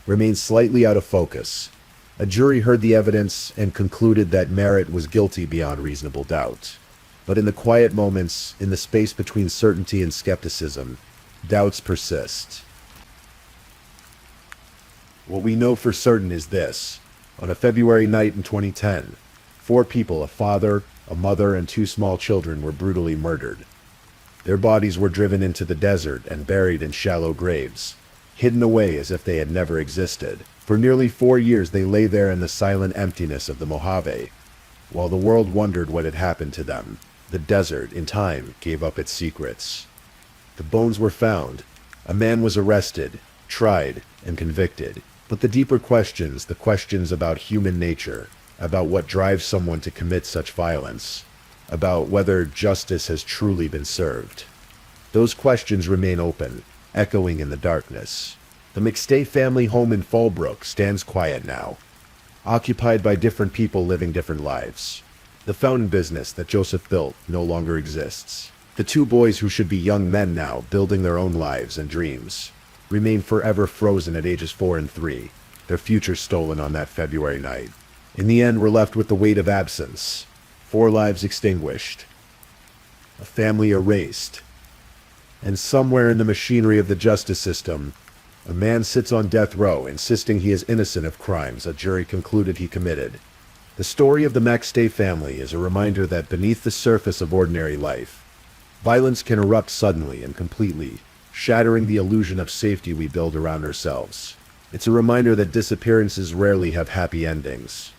remains slightly out of focus. A jury heard the evidence and concluded that Merritt was guilty beyond reasonable doubt. But in the quiet moments, in the space between certainty and skepticism, doubts persist. What we know for certain is this: on a February night in 2010, 4 people, a father, a mother, and 2 small children, were brutally murdered. Their bodies were driven into the desert and buried in shallow graves, hidden away as if they had never existed. For nearly 4 years they lay there in the silent emptiness of the Mojave, while the world wondered what had happened to them. The desert, in time, gave up its secrets. The bones were found. A man was arrested, tried, and convicted. But the deeper questions, the questions about human nature, about what drives someone to commit such violence, about whether justice has truly been served, those questions remain open, echoing in the darkness. The McStay family home in Fallbrook stands quiet now, occupied by different people living different lives. The fountain business that Joseph built no longer exists. The 2 boys, who should be young men now, building their own lives and dreams, remain forever frozen at ages 4 and 3, their futures stolen on that February night. In the end, we're left with the weight of absence. 4 lives extinguished, a family erased, and somewhere in the machinery of the justice system, a man sits on death row, insisting he is innocent of crimes a jury concluded he committed. The story of the McStay family is a reminder that beneath the surface of ordinary life, violence can erupt suddenly and completely, shattering the illusion of safety we build around ourselves. It's a reminder that disappearances rarely have happy endings,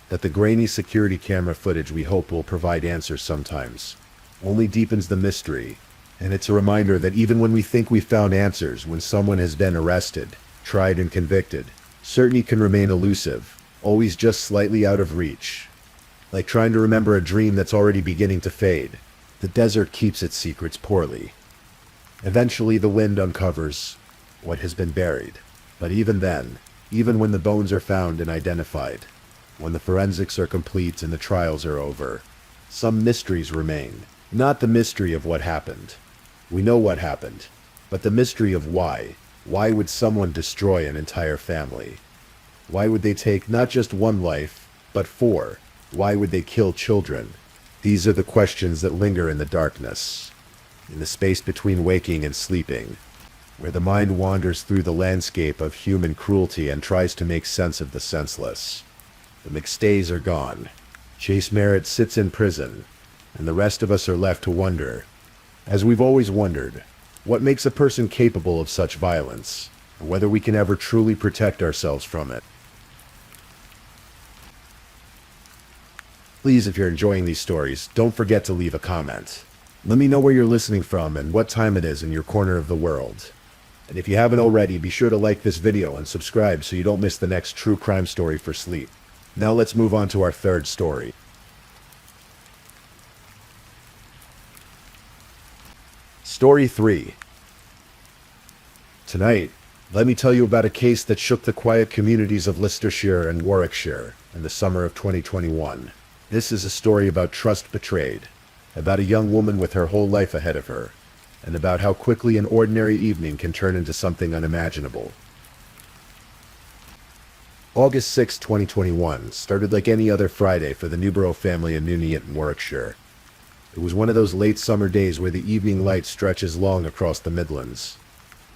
that the grainy security camera footage we hope will provide answers sometimes only deepens the mystery. And it's a reminder that even when we think we've found answers, when someone has been arrested, tried, and convicted, certainty can remain elusive, always just slightly out of reach. Like trying to remember a dream that's already beginning to fade. The desert keeps its secrets poorly. Eventually the wind uncovers what has been buried. But even then, even when the bones are found and identified, when the forensics are complete and the trials are over, some mysteries remain. Not the mystery of what happened. We know what happened, but the mystery of why. Why would someone destroy an entire family? Why would they take not just one life, but four? Why would they kill children? These are the questions that linger in the darkness, in the space between waking and sleeping, where the mind wanders through the landscape of human cruelty and tries to make sense of the senseless. The McStays are gone. Chase Merritt sits in prison, and the rest of us are left to wonder, as we've always wondered, what makes a person capable of such violence, and whether we can ever truly protect ourselves from it. Please, if you're enjoying these stories, don't forget to leave a comment. Let me know where you're listening from and what time it is in your corner of the world. And if you haven't already, be sure to like this video and subscribe so you don't miss the next true crime story for sleep. Now let's move on to our third story. Story 3. Tonight, let me tell you about a case that shook the quiet communities of Leicestershire and Warwickshire in the summer of 2021. This is a story about trust betrayed, about a young woman with her whole life ahead of her, and about how quickly an ordinary evening can turn into something unimaginable. August 6, 2021 started like any other Friday for the Newborough family in Nuneaton, Warwickshire. It was one of those late summer days where the evening light stretches long across the Midlands,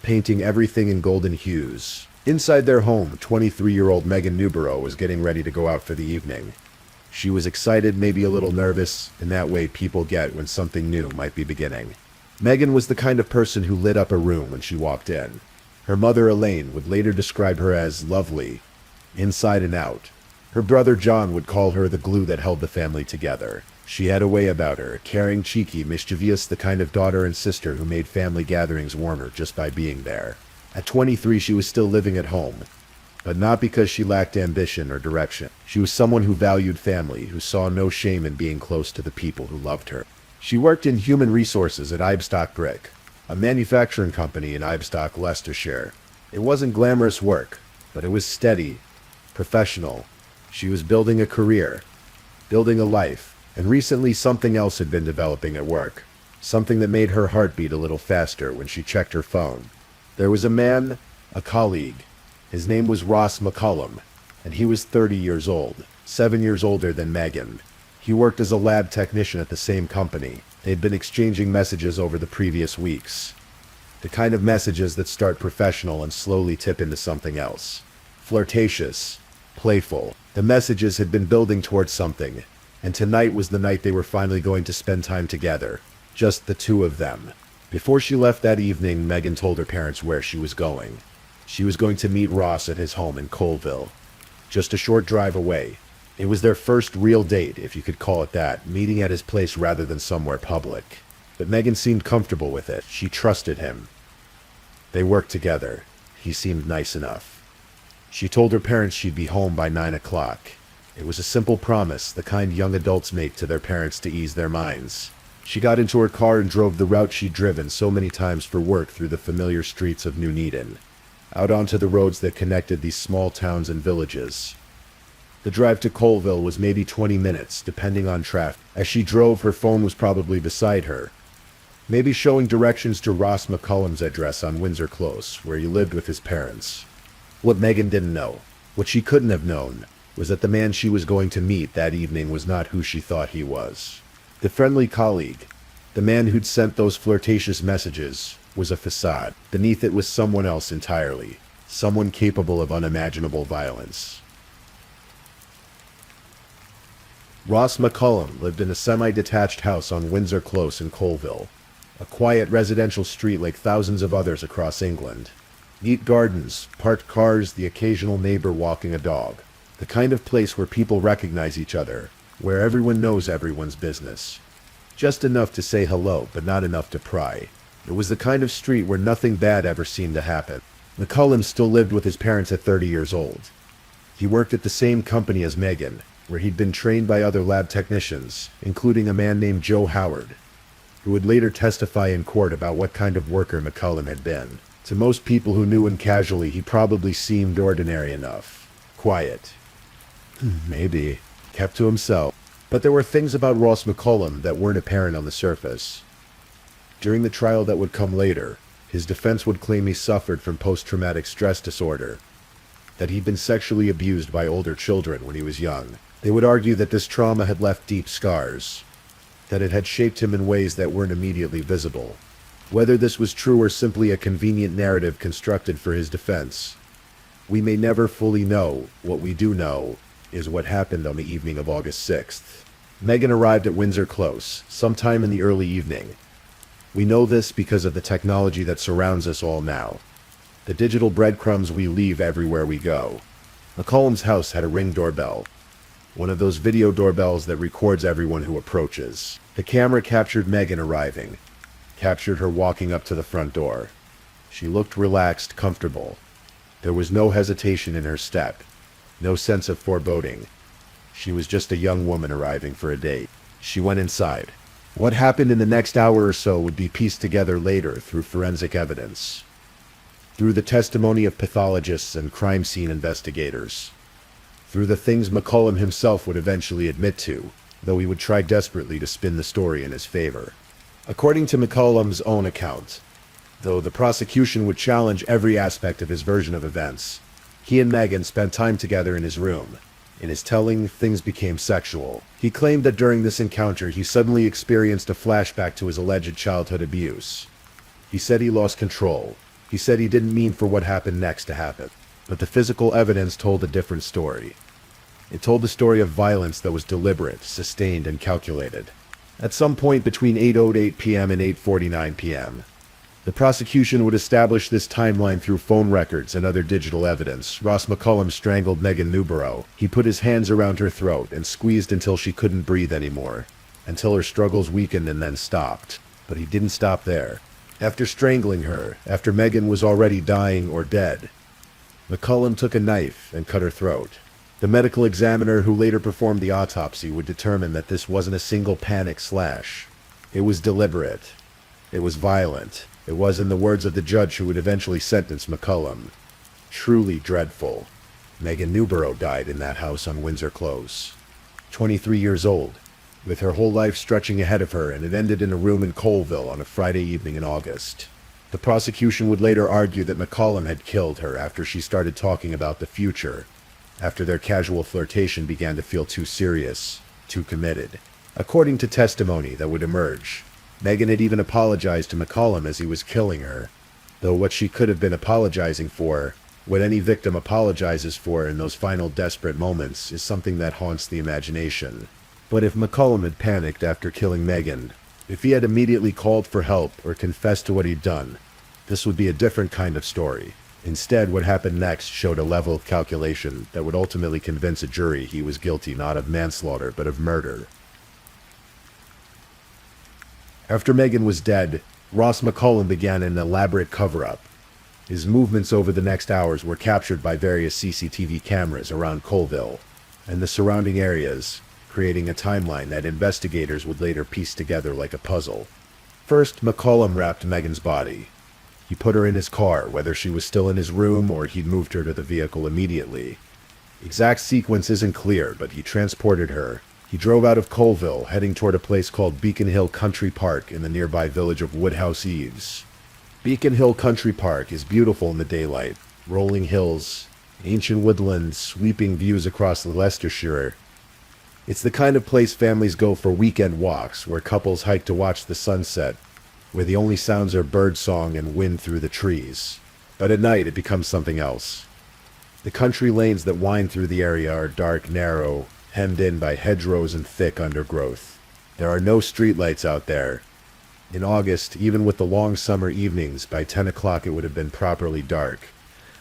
painting everything in golden hues. Inside their home, 23-year-old Megan Newborough was getting ready to go out for the evening. She was excited, maybe a little nervous, in that way people get when something new might be beginning. Megan was the kind of person who lit up a room when she walked in. Her mother, Elaine, would later describe her as lovely, inside and out. Her brother John would call her the glue that held the family together. She had a way about her, caring, cheeky, mischievous, the kind of daughter and sister who made family gatherings warmer just by being there. At 23, she was still living at home, but not because she lacked ambition or direction. She was someone who valued family, who saw no shame in being close to the people who loved her. She worked in human resources at Ibstock Brick, a manufacturing company in Ibstock, Leicestershire. It wasn't glamorous work, but it was steady, professional. She was building a career, building a life, and recently something else had been developing at work, something that made her heart beat a little faster when she checked her phone. There was a man, a colleague. His name was Ross McCullum, and he was 30 years old, 7 years older than Megan. He worked as a lab technician at the same company. They'd been exchanging messages over the previous weeks. The kind of messages that start professional and slowly tip into something else. Flirtatious, playful. The messages had been building towards something, and tonight was the night they were finally going to spend time together. Just the two of them. Before she left that evening, Megan told her parents where she was going. She was going to meet Ross at his home in Colville, just a short drive away. It was their first real date, if you could call it that, meeting at his place rather than somewhere public. But Megan seemed comfortable with it. She trusted him. They worked together. He seemed nice enough. She told her parents she'd be home by 9 o'clock. It was a simple promise, the kind young adults make to their parents to ease their minds. She got into her car and drove the route she'd driven so many times for work through the familiar streets of Nuneaton, out onto the roads that connected these small towns and villages. The drive to Colville was maybe 20 minutes, depending on traffic. As she drove, her phone was probably beside her, maybe showing directions to Ross McCullum's address on Windsor Close, where he lived with his parents. What Megan didn't know, what she couldn't have known, was that the man she was going to meet that evening was not who she thought he was. The friendly colleague, the man who'd sent those flirtatious messages, was a facade. Beneath it was someone else entirely, someone capable of unimaginable violence. Ross McCullum lived in a semi-detached house on Windsor Close in Colville, a quiet residential street like thousands of others across England. Neat gardens, parked cars, the occasional neighbor walking a dog. The kind of place where people recognize each other, where everyone knows everyone's business. Just enough to say hello, but not enough to pry. It was the kind of street where nothing bad ever seemed to happen. McCullum still lived with his parents at 30 years old. He worked at the same company as Megan, where he'd been trained by other lab technicians, including a man named Joe Howard, who would later testify in court about what kind of worker McCullum had been. To most people who knew him casually, he probably seemed ordinary enough. Quiet. Maybe. Kept to himself. But there were things about Ross McCullum that weren't apparent on the surface. During the trial that would come later, his defense would claim he suffered from post-traumatic stress disorder. that he'd been sexually abused by older children when he was young. They would argue that this trauma had left deep scars, that it had shaped him in ways that weren't immediately visible. Whether this was true or simply a convenient narrative constructed for his defense, we may never fully know. What we do know is what happened on the evening of August 6th. Megan arrived at Windsor Close sometime in the early evening. We know this because of the technology that surrounds us all now, the digital breadcrumbs we leave everywhere we go. McCollum's house had a Ring doorbell, one of those video doorbells that records everyone who approaches. The camera captured Megan arriving, captured her walking up to the front door. She looked relaxed, comfortable. There was no hesitation in her step, no sense of foreboding. She was just a young woman arriving for a date. She went inside. What happened in the next hour or so would be pieced together later through forensic evidence, through the testimony of pathologists and crime scene investigators, through the things McCollum himself would eventually admit to, though he would try desperately to spin the story in his favor. According to McCollum's own account, though the prosecution would challenge every aspect of his version of events, he and Megan spent time together in his room. In his telling, things became sexual. He claimed that during this encounter he suddenly experienced a flashback to his alleged childhood abuse. He said he lost control. He said he didn't mean for what happened next to happen. But the physical evidence told a different story. It told the story of violence that was deliberate, sustained, and calculated. At some point between 8:08 p.m. and 8:49 p.m., the prosecution would establish this timeline through phone records and other digital evidence. Ross McCollum strangled Megan Newborough. He put his hands around her throat and squeezed until she couldn't breathe anymore, until her struggles weakened and then stopped. But he didn't stop there. After strangling her, after Megan was already dying or dead, McCollum took a knife and cut her throat. The medical examiner who later performed the autopsy would determine that this wasn't a single panic slash. It was deliberate. It was violent. It was, in the words of the judge who would eventually sentence McCollum, truly dreadful. Megan Newborough died in that house on Windsor Close, 23 years old, with her whole life stretching ahead of her, and it ended in a room in Colville on a Friday evening in August. The prosecution would later argue that McCollum had killed her after she started talking about the future, after their casual flirtation began to feel too serious, too committed. According to testimony that would emerge, Megan had even apologized to McCollum as he was killing her, though what she could have been apologizing for, what any victim apologizes for in those final desperate moments, is something that haunts the imagination. But if McCollum had panicked after killing Megan, if he had immediately called for help or confessed to what he'd done, this would be a different kind of story. Instead, what happened next showed a level of calculation that would ultimately convince a jury he was guilty not of manslaughter but of murder. After Megan was dead, Ross McCollum began an elaborate cover-up. His movements over the next hours were captured by various CCTV cameras around Colville and the surrounding areas, creating a timeline that investigators would later piece together like a puzzle. First, McCollum wrapped Megan's body. He put her in his car, whether she was still in his room or he'd moved her to the vehicle immediately. Exact sequence isn't clear, but he transported her. He drove out of Colville, heading toward a place called Beacon Hill Country Park in the nearby village of Woodhouse Eaves. Beacon Hill Country Park is beautiful in the daylight. Rolling hills, ancient woodlands, sweeping views across the Leicestershire. It's the kind of place families go for weekend walks, where couples hike to watch the sunset, where the only sounds are birdsong and wind through the trees. But at night it becomes something else. The country lanes that wind through the area are dark, narrow, hemmed in by hedgerows and thick undergrowth. There are no streetlights out there. In August, even with the long summer evenings, by 10 o'clock it would have been properly dark.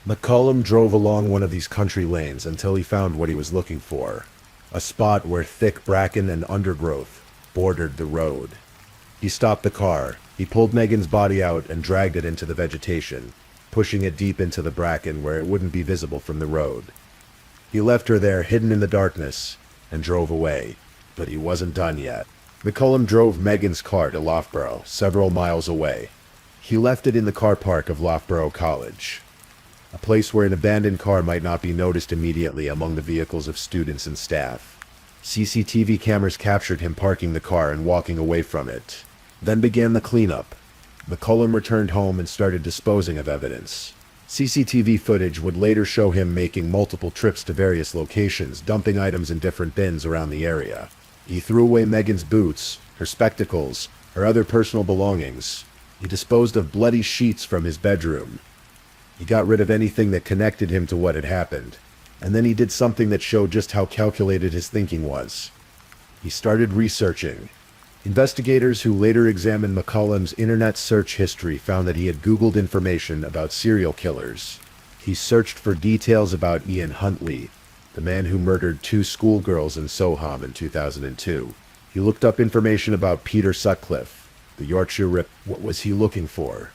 McCollum drove along one of these country lanes until he found what he was looking for, a spot where thick bracken and undergrowth bordered the road. He stopped the car. He pulled Megan's body out and dragged it into the vegetation, pushing it deep into the bracken where it wouldn't be visible from the road. He left her there, hidden in the darkness, and drove away. But he wasn't done yet. McCollum drove Megan's car to Loughborough, several miles away. He left it in the car park of Loughborough College, a place where an abandoned car might not be noticed immediately among the vehicles of students and staff. CCTV cameras captured him parking the car and walking away from it. Then began the cleanup. McCollum returned home and started disposing of evidence. CCTV footage would later show him making multiple trips to various locations, dumping items in different bins around the area. He threw away Megan's boots, her spectacles, her other personal belongings. He disposed of bloody sheets from his bedroom. He got rid of anything that connected him to what had happened. And then he did something that showed just how calculated his thinking was. He started researching. Investigators who later examined McCollum's internet search history found that he had Googled information about serial killers. He searched for details about Ian Huntley, the man who murdered 2 schoolgirls in Soham in 2002. He looked up information about Peter Sutcliffe, the Yorkshire Rip. What was he looking for?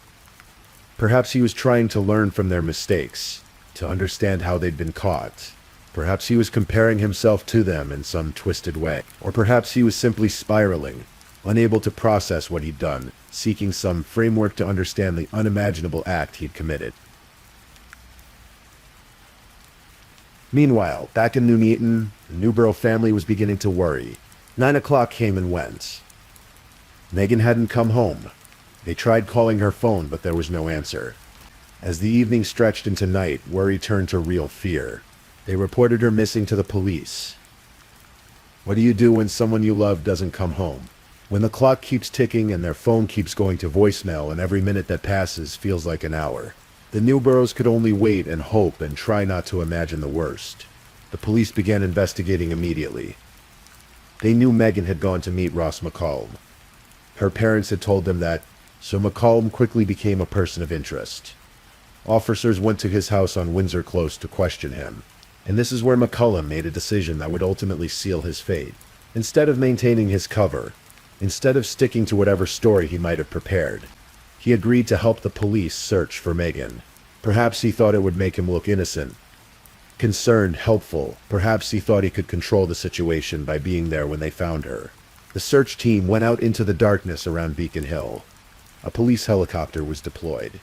Perhaps he was trying to learn from their mistakes, to understand how they'd been caught. Perhaps he was comparing himself to them in some twisted way. Or perhaps he was simply spiraling, unable to process what he'd done, seeking some framework to understand the unimaginable act he'd committed. Meanwhile, back in Nuneaton, the Newborough family was beginning to worry. 9 o'clock came and went. Megan hadn't come home. They tried calling her phone, but there was no answer. As the evening stretched into night, worry turned to real fear. They reported her missing to the police. What do you do when someone you love doesn't come home? When the clock keeps ticking and their phone keeps going to voicemail and every minute that passes feels like an hour? The Newboroughs could only wait and hope and try not to imagine the worst. The police began investigating immediately. They knew Megan had gone to meet Ross McCollum. Her parents had told them that, so McCollum quickly became a person of interest. Officers went to his house on Windsor Close to question him. And this is where McCollum made a decision that would ultimately seal his fate. Instead of maintaining his cover, instead of sticking to whatever story he might have prepared, he agreed to help the police search for Megan. Perhaps he thought it would make him look innocent, concerned, helpful. Perhaps he thought he could control the situation by being there when they found her. The search team went out into the darkness around Beacon Hill. A police helicopter was deployed,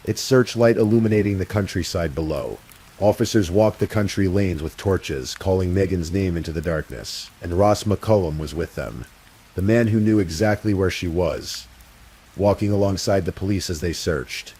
its searchlight illuminating the countryside below. Officers walked the country lanes with torches, calling Megan's name into the darkness, and Ross McCollum was with them, the man who knew exactly where she was, walking alongside the police as they searched.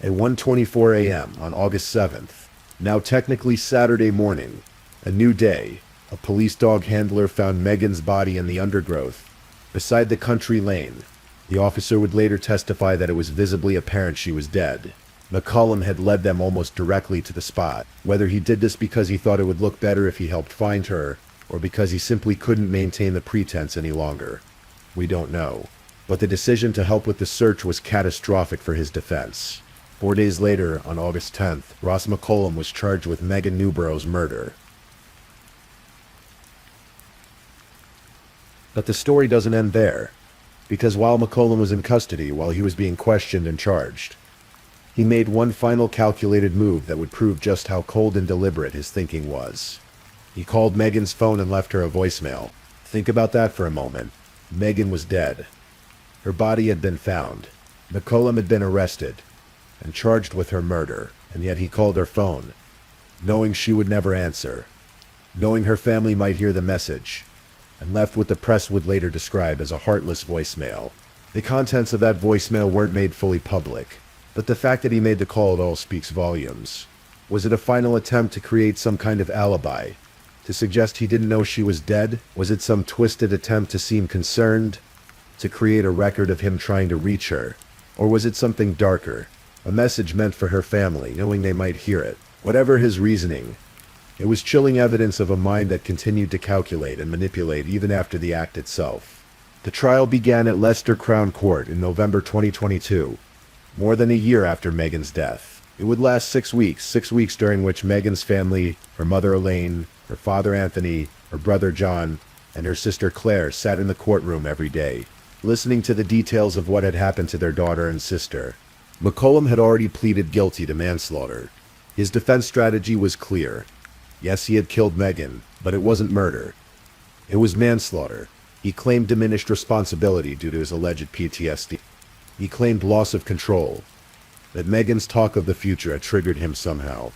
At 1:24 a.m. on August 7th, now technically Saturday morning, a new day, a police dog handler found Megan's body in the undergrowth, beside the country lane. The officer would later testify that it was visibly apparent she was dead. McCollum had led them almost directly to the spot. Whether he did this because he thought it would look better if he helped find her, or because he simply couldn't maintain the pretense any longer, we don't know. But the decision to help with the search was catastrophic for his defense. 4 days later, on August 10th, Ross McCollum was charged with Megan Newborough's murder. But the story doesn't end there, because while McCollum was in custody, while he was being questioned and charged, he made one final calculated move that would prove just how cold and deliberate his thinking was. He called Megan's phone and left her a voicemail. Think about that for a moment. Megan was dead. Her body had been found. McCollum had been arrested and charged with her murder, and yet he called her phone, knowing she would never answer, knowing her family might hear the message, and left what the press would later describe as a heartless voicemail. The contents of that voicemail weren't made fully public, but the fact that he made the call at all speaks volumes. Was it a final attempt to create some kind of alibi, to suggest he didn't know she was dead? Was it some twisted attempt to seem concerned, to create a record of him trying to reach her? Or was it something darker, a message meant for her family, knowing they might hear it? Whatever his reasoning, it was chilling evidence of a mind that continued to calculate and manipulate even after the act itself. The trial began at Leicester Crown Court in November 2022, more than a year after Megan's death. It would last 6 weeks during which Megan's family, her mother Elaine, her father Anthony, her brother John, and her sister Claire sat in the courtroom every day, listening to the details of what had happened to their daughter and sister. McCollum had already pleaded guilty to manslaughter. His defense strategy was clear. Yes, he had killed Megan, but it wasn't murder. It was manslaughter. He claimed diminished responsibility due to his alleged PTSD. He claimed loss of control, that Megan's talk of the future had triggered him somehow,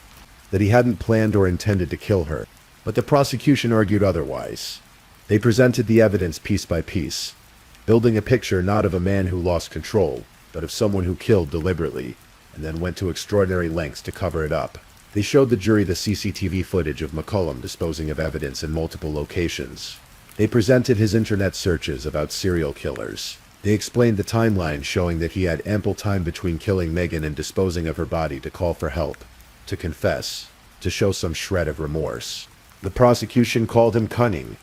that he hadn't planned or intended to kill her. But the prosecution argued otherwise. They presented the evidence piece by piece, building a picture not of a man who lost control, but of someone who killed deliberately. and then went to extraordinary lengths to cover it up. They showed the jury the CCTV footage of McCollum disposing of evidence in multiple locations. They presented his internet searches about serial killers. They explained the timeline showing that he had ample time between killing Megan and disposing of her body to call for help, to confess, to show some shred of remorse. The prosecution called him cunning,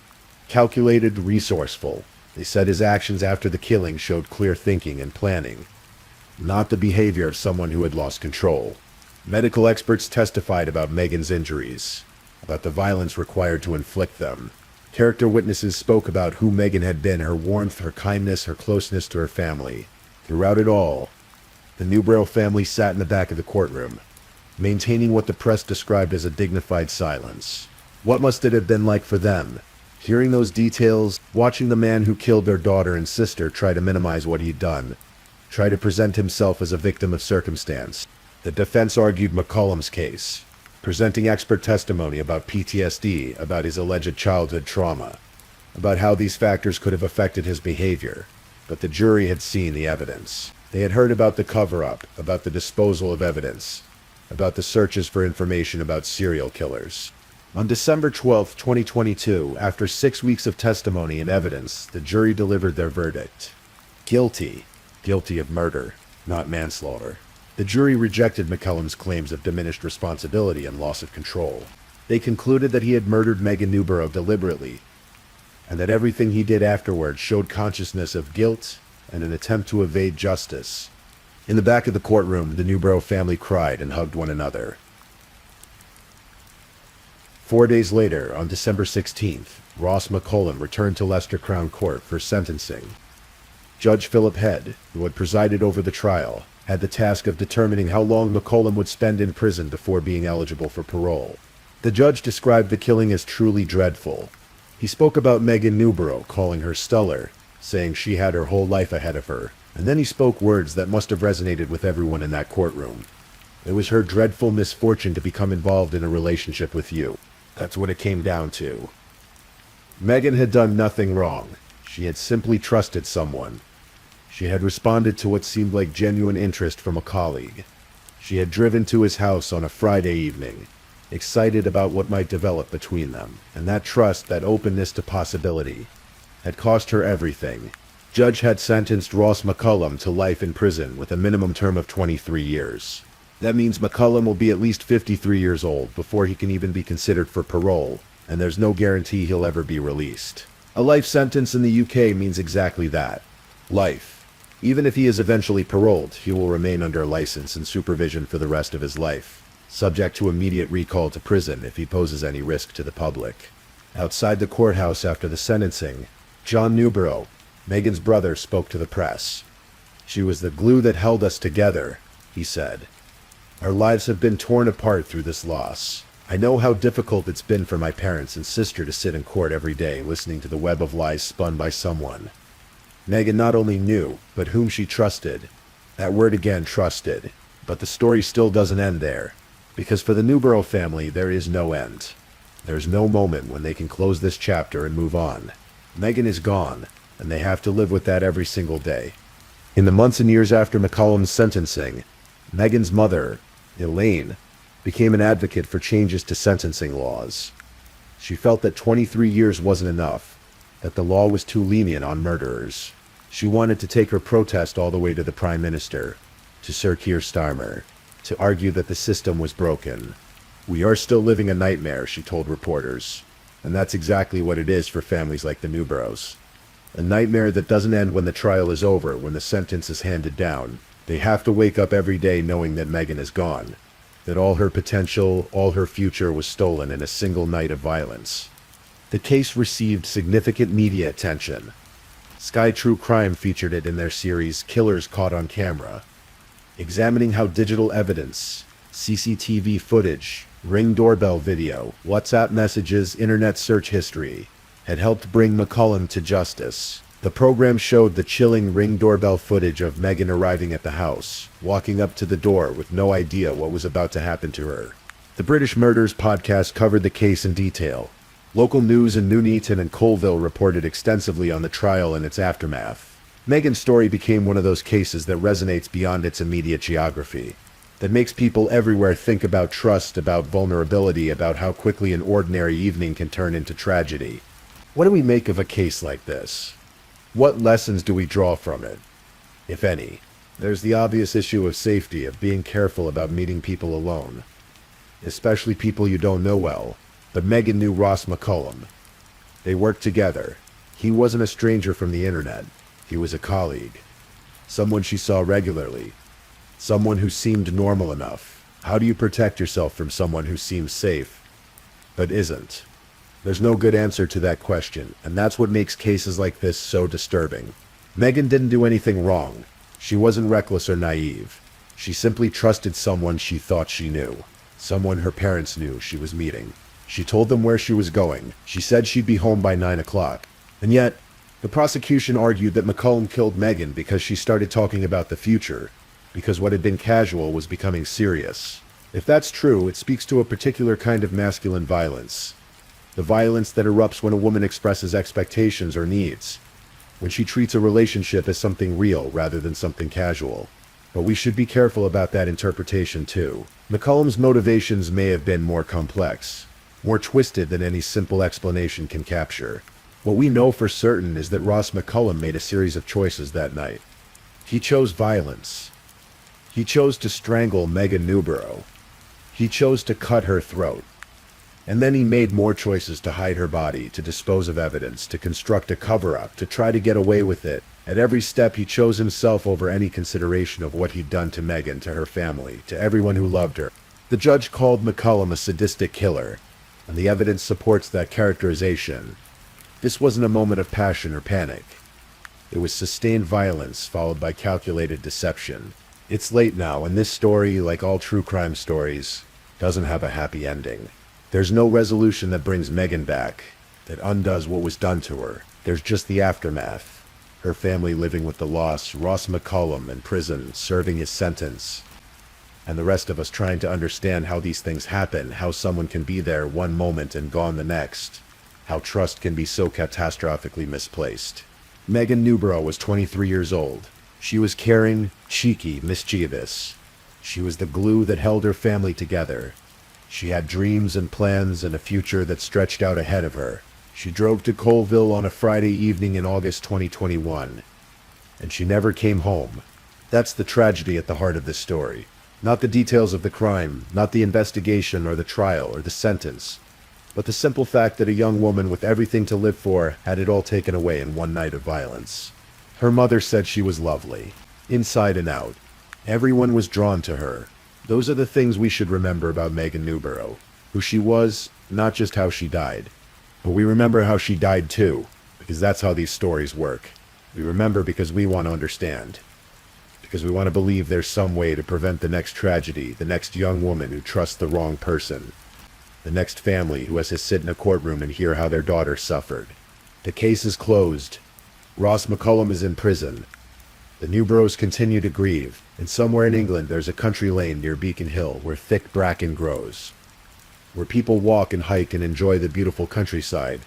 calculated, resourceful. They said his actions after the killing showed clear thinking and planning, not the behavior of someone who had lost control. Medical experts testified about Megan's injuries, about the violence required to inflict them. Character witnesses spoke about who Megan had been, her warmth, her kindness, her closeness to her family. Throughout it all, the Newborough family sat in the back of the courtroom, maintaining what the press described as a dignified silence. What must it have been like for them, hearing those details, watching the man who killed their daughter and sister try to minimize what he'd done, try to present himself as a victim of circumstance? The defense argued McCollum's case, presenting expert testimony about PTSD, about his alleged childhood trauma, about how these factors could have affected his behavior. But the jury had seen the evidence. They had heard about the cover-up, about the disposal of evidence, about the searches for information about serial killers. On December 12, 2022, after 6 weeks of testimony and evidence, the jury delivered their verdict. Guilty. Guilty of murder, not manslaughter. The jury rejected McCollum's claims of diminished responsibility and loss of control. They concluded that he had murdered Megan Newborough deliberately, and that everything he did afterward showed consciousness of guilt and an attempt to evade justice. In the back of the courtroom, the Newborough family cried and hugged one another. 4 days later, on December 16th, Ross McCollum returned to Leicester Crown Court for sentencing. Judge Philip Head, who had presided over the trial, had the task of determining how long McCollum would spend in prison before being eligible for parole. The judge described the killing as truly dreadful. He spoke about Megan Newborough, calling her stellar, saying she had her whole life ahead of her, and then he spoke words that must have resonated with everyone in that courtroom. It was her dreadful misfortune to become involved in a relationship with you. That's what it came down to. Megan had done nothing wrong. She had simply trusted someone. She had responded to what seemed like genuine interest from a colleague. She had driven to his house on a Friday evening, excited about what might develop between them, and that trust, that openness to possibility, had cost her everything. Judge had sentenced Ross McCollum to life in prison with a minimum term of 23 years. That means McCollum will be at least 53 years old before he can even be considered for parole, and there's no guarantee he'll ever be released. A life sentence in the UK means exactly that. Life. Even if he is eventually paroled, he will remain under license and supervision for the rest of his life, subject to immediate recall to prison if he poses any risk to the public. Outside the courthouse after the sentencing, John Newborough, Megan's brother, spoke to the press. "She was the glue that held us together," he said. "Our lives have been torn apart through this loss. I know how difficult it's been for my parents and sister to sit in court every day listening to the web of lies spun by someone. Megan not only knew, but whom she trusted. That word again, trusted. But the story still doesn't end there. Because for the Newborough family, there is no end. There's no moment when they can close this chapter and move on. Megan is gone, and they have to live with that every single day." In the months and years after McCollum's sentencing, Megan's mother, Elaine, became an advocate for changes to sentencing laws. She felt that 23 years wasn't enough, that the law was too lenient on murderers. She wanted to take her protest all the way to the Prime Minister, to Sir Keir Starmer, to argue that the system was broken. "We are still living a nightmare," she told reporters. And that's exactly what it is for families like the Newboroughs. A nightmare that doesn't end when the trial is over, when the sentence is handed down. They have to wake up every day knowing that Megan is gone, that all her potential, all her future was stolen in a single night of violence. The case received significant media attention. Sky True Crime featured it in their series Killers Caught on Camera, examining how digital evidence, CCTV footage, Ring doorbell video, WhatsApp messages, internet search history had helped bring McCollum to justice. The program showed the chilling Ring doorbell footage of Megan arriving at the house, walking up to the door with no idea what was about to happen to her. The British Murders podcast covered the case in detail. Local news in Nuneaton and Colville reported extensively on the trial and its aftermath. Megan's story became one of those cases that resonates beyond its immediate geography. that makes people everywhere think about trust, about vulnerability, about how quickly an ordinary evening can turn into tragedy. What do we make of a case like this? What lessons do we draw from it, if any? There's the obvious issue of safety, of being careful about meeting people alone, especially people you don't know well. But Megan knew Ross McCullum. They worked together. He wasn't a stranger from the internet. He was a colleague, someone she saw regularly, someone who seemed normal enough. How do you protect yourself from someone who seems safe, but isn't? There's no good answer to that question, and that's what makes cases like this so disturbing. Megan didn't do anything wrong. She wasn't reckless or naive. She simply trusted someone she thought she knew, someone her parents knew she was meeting. She told them where she was going. She said she'd be home by 9 o'clock. And yet, the prosecution argued that McCullum killed Megan because she started talking about the future, because what had been casual was becoming serious. If that's true, it speaks to a particular kind of masculine violence. The violence that erupts when a woman expresses expectations or needs, when she treats a relationship as something real rather than something casual. But we should be careful about that interpretation too. McCullum's motivations may have been more complex, more twisted than any simple explanation can capture. What we know for certain is that Ross McCullum made a series of choices that night. He chose violence. He chose to strangle Megan Newborough. He chose to cut her throat. And then he made more choices to hide her body, to dispose of evidence, to construct a cover-up, to try to get away with it. At every step, he chose himself over any consideration of what he'd done to Megan, to her family, to everyone who loved her. The judge called McCullum a sadistic killer, and the evidence supports that characterization. This wasn't a moment of passion or panic. It was sustained violence followed by calculated deception. It's late now, and this story, like all true crime stories, doesn't have a happy ending. There's no resolution that brings Megan back, that undoes what was done to her. There's just the aftermath. Her family living with the loss, Ross McCullum in prison, serving his sentence, and the rest of us trying to understand how these things happen, how someone can be there one moment and gone the next, how trust can be so catastrophically misplaced. Megan Newborough was 23 years old. She was caring, cheeky, mischievous. She was the glue that held her family together. She had dreams and plans and a future that stretched out ahead of her. She drove to Colville on a Friday evening in August 2021, and she never came home. That's the tragedy at the heart of this story. Not the details of the crime, not the investigation or the trial or the sentence, but the simple fact that a young woman with everything to live for had it all taken away in one night of violence. Her mother said she was lovely, inside and out. Everyone was drawn to her. Those are the things we should remember about Megan Newborough, who she was, not just how she died. But we remember how she died too, because that's how these stories work. We remember because we want to understand, because we want to believe there's some way to prevent the next tragedy, the next young woman who trusts the wrong person, the next family who has to sit in a courtroom and hear how their daughter suffered. The case is closed. Ross McCullum is in prison. The Newboroughs continue to grieve, and somewhere in England there's a country lane near Beacon Hill where thick bracken grows, where people walk and hike and enjoy the beautiful countryside,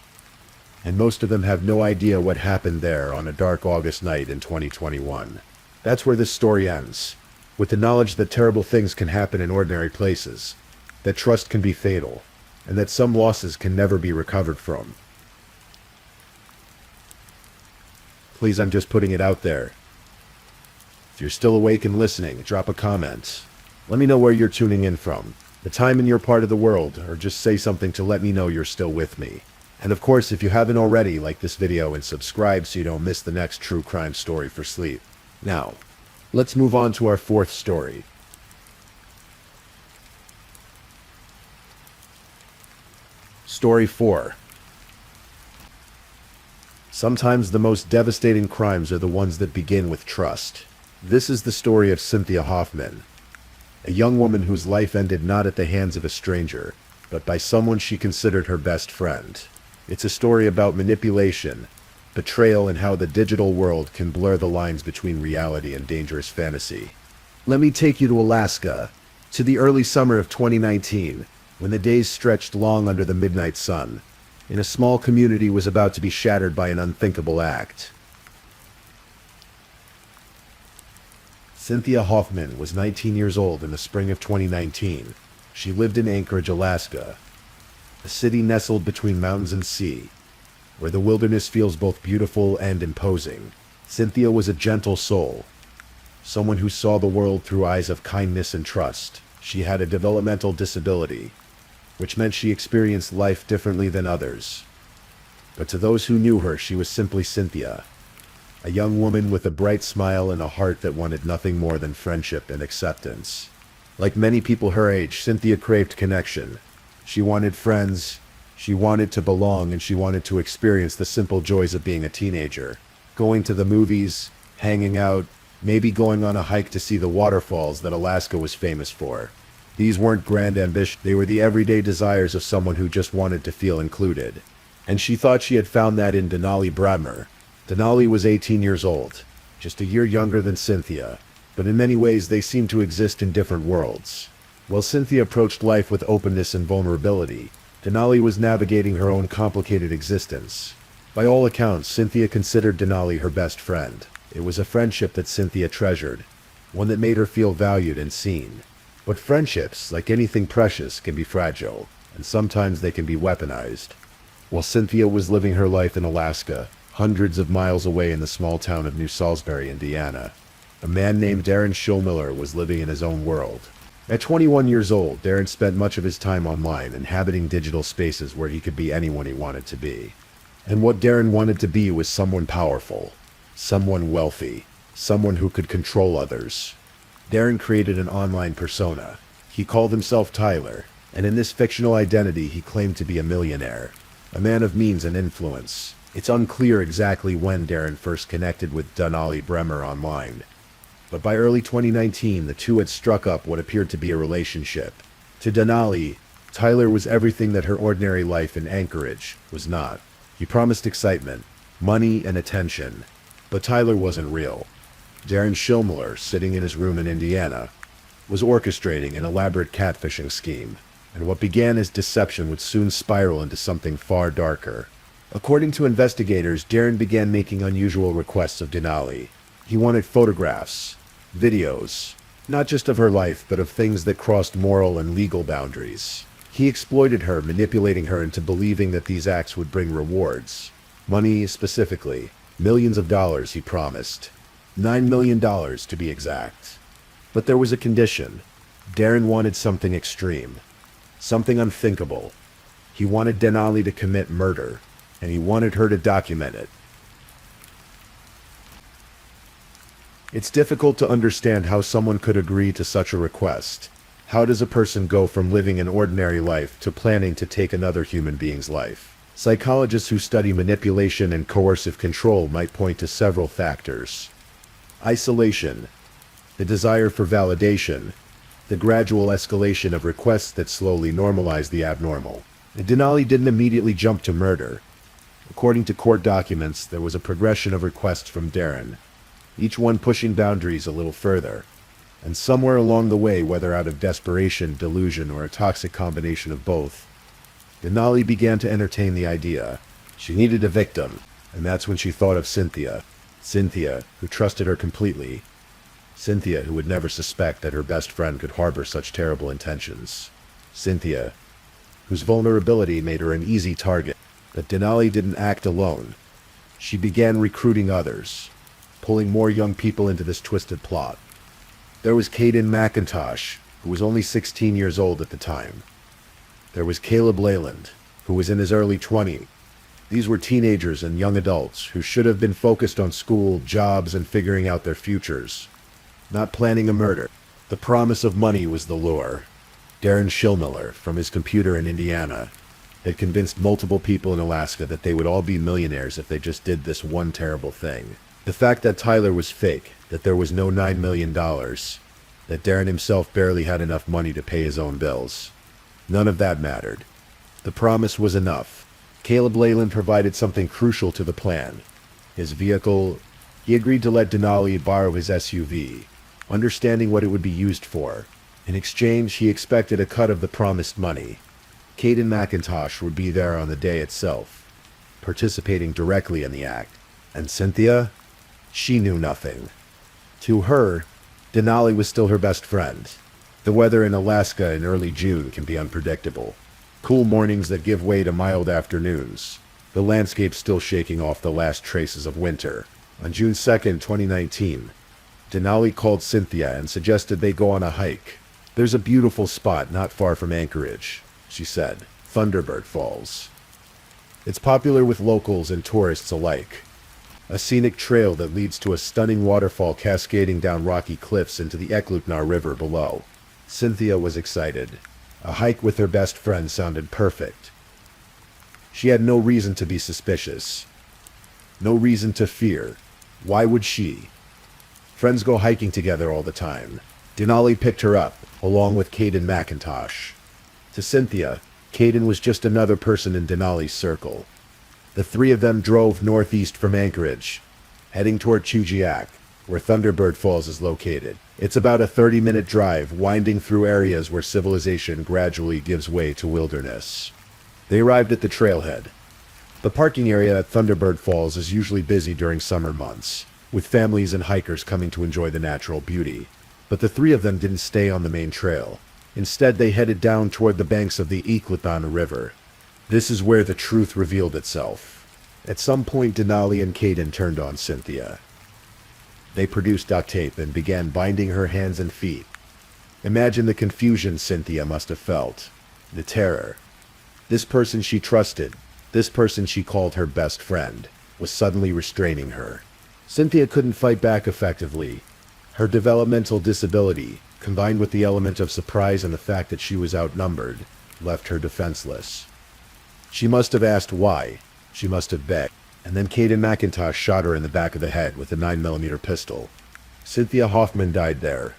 and most of them have no idea what happened there on a dark August night in 2021. That's where this story ends, with the knowledge that terrible things can happen in ordinary places, that trust can be fatal, and that some losses can never be recovered from. Please, I'm just putting it out there. If you're still awake and listening, drop a comment. Let me know where you're tuning in from, the time in your part of the world, or just say something to let me know you're still with me. And of course, if you haven't already, like this video and subscribe so you don't miss the next true crime story for sleep. Now, let's move on to our fourth story. Story 4. Sometimes the most devastating crimes are the ones that begin with trust. This is the story of Cynthia Hoffman, a young woman whose life ended not at the hands of a stranger, but by someone she considered her best friend. It's a story about manipulation, betrayal, and how the digital world can blur the lines between reality and dangerous fantasy. Let me take you to Alaska, to the early summer of 2019, when the days stretched long under the midnight sun, and a small community was about to be shattered by an unthinkable act. Cynthia Hoffman was 19 years old in the spring of 2019. She lived in Anchorage, Alaska, a city nestled between mountains and sea, where the wilderness feels both beautiful and imposing. Cynthia was a gentle soul, someone who saw the world through eyes of kindness and trust. She had a developmental disability, which meant she experienced life differently than others. But to those who knew her, she was simply Cynthia, a young woman with a bright smile and a heart that wanted nothing more than friendship and acceptance. Like many people her age, Cynthia craved connection. She wanted friends, she wanted to belong, and she wanted to experience the simple joys of being a teenager. Going to the movies, hanging out, maybe going on a hike to see the waterfalls that Alaska was famous for. These weren't grand ambitions, they were the everyday desires of someone who just wanted to feel included. And she thought she had found that in Denali Bremer. Denali was 18 years old, just a year younger than Cynthia, but in many ways they seemed to exist in different worlds. While Cynthia approached life with openness and vulnerability, Denali was navigating her own complicated existence. By all accounts, Cynthia considered Denali her best friend. It was a friendship that Cynthia treasured, one that made her feel valued and seen. But friendships, like anything precious, can be fragile, and sometimes they can be weaponized. While Cynthia was living her life in Alaska, hundreds of miles away in the small town of New Salisbury, Indiana, a man named Darren Schulmiller was living in his own world. At 21 years old, Darren spent much of his time online, inhabiting digital spaces where he could be anyone he wanted to be. And what Darren wanted to be was someone powerful, someone wealthy, someone who could control others. Darren created an online persona. He called himself Tyler, and in this fictional identity he claimed to be a millionaire, a man of means and influence. It's unclear exactly when Darren first connected with Denali Bremer online, but by early 2019 the two had struck up what appeared to be a relationship. To Denali, Tyler was everything that her ordinary life in Anchorage was not. He promised excitement, money, and attention, but Tyler wasn't real. Darren Schulmiller, sitting in his room in Indiana, was orchestrating an elaborate catfishing scheme, and what began as deception would soon spiral into something far darker. According to investigators, Darren began making unusual requests of Denali. He wanted photographs, videos, not just of her life, but of things that crossed moral and legal boundaries. He exploited her, manipulating her into believing that these acts would bring rewards. Money, specifically. Millions of dollars, he promised. $9 million to be exact. But there was a condition. Darren wanted something extreme, something unthinkable. He wanted Denali to commit murder, and he wanted her to document it. It's difficult to understand how someone could agree to such a request. How does a person go from living an ordinary life to planning to take another human being's life? Psychologists who study manipulation and coercive control might point to several factors. Isolation, the desire for validation, the gradual escalation of requests that slowly normalize the abnormal. And Denali didn't immediately jump to murder. According to court documents, there was a progression of requests from Darren, each one pushing boundaries a little further. And somewhere along the way, whether out of desperation, delusion, or a toxic combination of both, Denali began to entertain the idea. She needed a victim, and that's when she thought of Cynthia. Cynthia, who trusted her completely. Cynthia, who would never suspect that her best friend could harbor such terrible intentions. Cynthia, whose vulnerability made her an easy target. But Denali didn't act alone. She began recruiting others, pulling more young people into this twisted plot. There was Caden McIntosh, who was only 16 years old at the time. There was Caleb Leyland, who was in his early 20s. These were teenagers and young adults who should have been focused on school, jobs, and figuring out their futures, not planning a murder. The promise of money was the lure. Darren Schulmiller, from his computer in Indiana, had convinced multiple people in Alaska that they would all be millionaires if they just did this one terrible thing. The fact that Tyler was fake, that there was no $9 million, that Darren himself barely had enough money to pay his own bills. None of that mattered. The promise was enough. Caleb Leyland provided something crucial to the plan. His vehicle. He agreed to let Denali borrow his SUV, understanding what it would be used for. In exchange, he expected a cut of the promised money. Caden McIntosh would be there on the day itself, participating directly in the act. And Cynthia? She knew nothing. To her, Denali was still her best friend. The weather in Alaska in early June can be unpredictable. Cool mornings that give way to mild afternoons. The landscape still shaking off the last traces of winter. On June 2nd, 2019, Denali called Cynthia and suggested they go on a hike. "There's a beautiful spot not far from Anchorage," she said. "Thunderbird Falls. It's popular with locals and tourists alike. A scenic trail that leads to a stunning waterfall cascading down rocky cliffs into the Eklutnar River below." Cynthia was excited. A hike with her best friend sounded perfect. She had no reason to be suspicious. No reason to fear. Why would she? Friends go hiking together all the time. Denali picked her up, along with Caden McIntosh. To Cynthia, Caden was just another person in Denali's circle. The three of them drove northeast from Anchorage, heading toward Chujiak, where Thunderbird Falls is located. It's about a 30-minute drive, winding through areas where civilization gradually gives way to wilderness. They arrived at the trailhead. The parking area at Thunderbird Falls is usually busy during summer months, with families and hikers coming to enjoy the natural beauty. But the three of them didn't stay on the main trail. Instead, they headed down toward the banks of the Eklutnar River. This is where the truth revealed itself. At some point, Denali and Caden turned on Cynthia. They produced duct tape and began binding her hands and feet. Imagine the confusion Cynthia must have felt. The terror. This person she trusted, this person she called her best friend, was suddenly restraining her. Cynthia couldn't fight back effectively. Her developmental disability, combined with the element of surprise and the fact that she was outnumbered, left her defenseless. She must have asked why. She must have begged. And then Caden McIntosh shot her in the back of the head with a 9mm pistol. Cynthia Hoffman died there,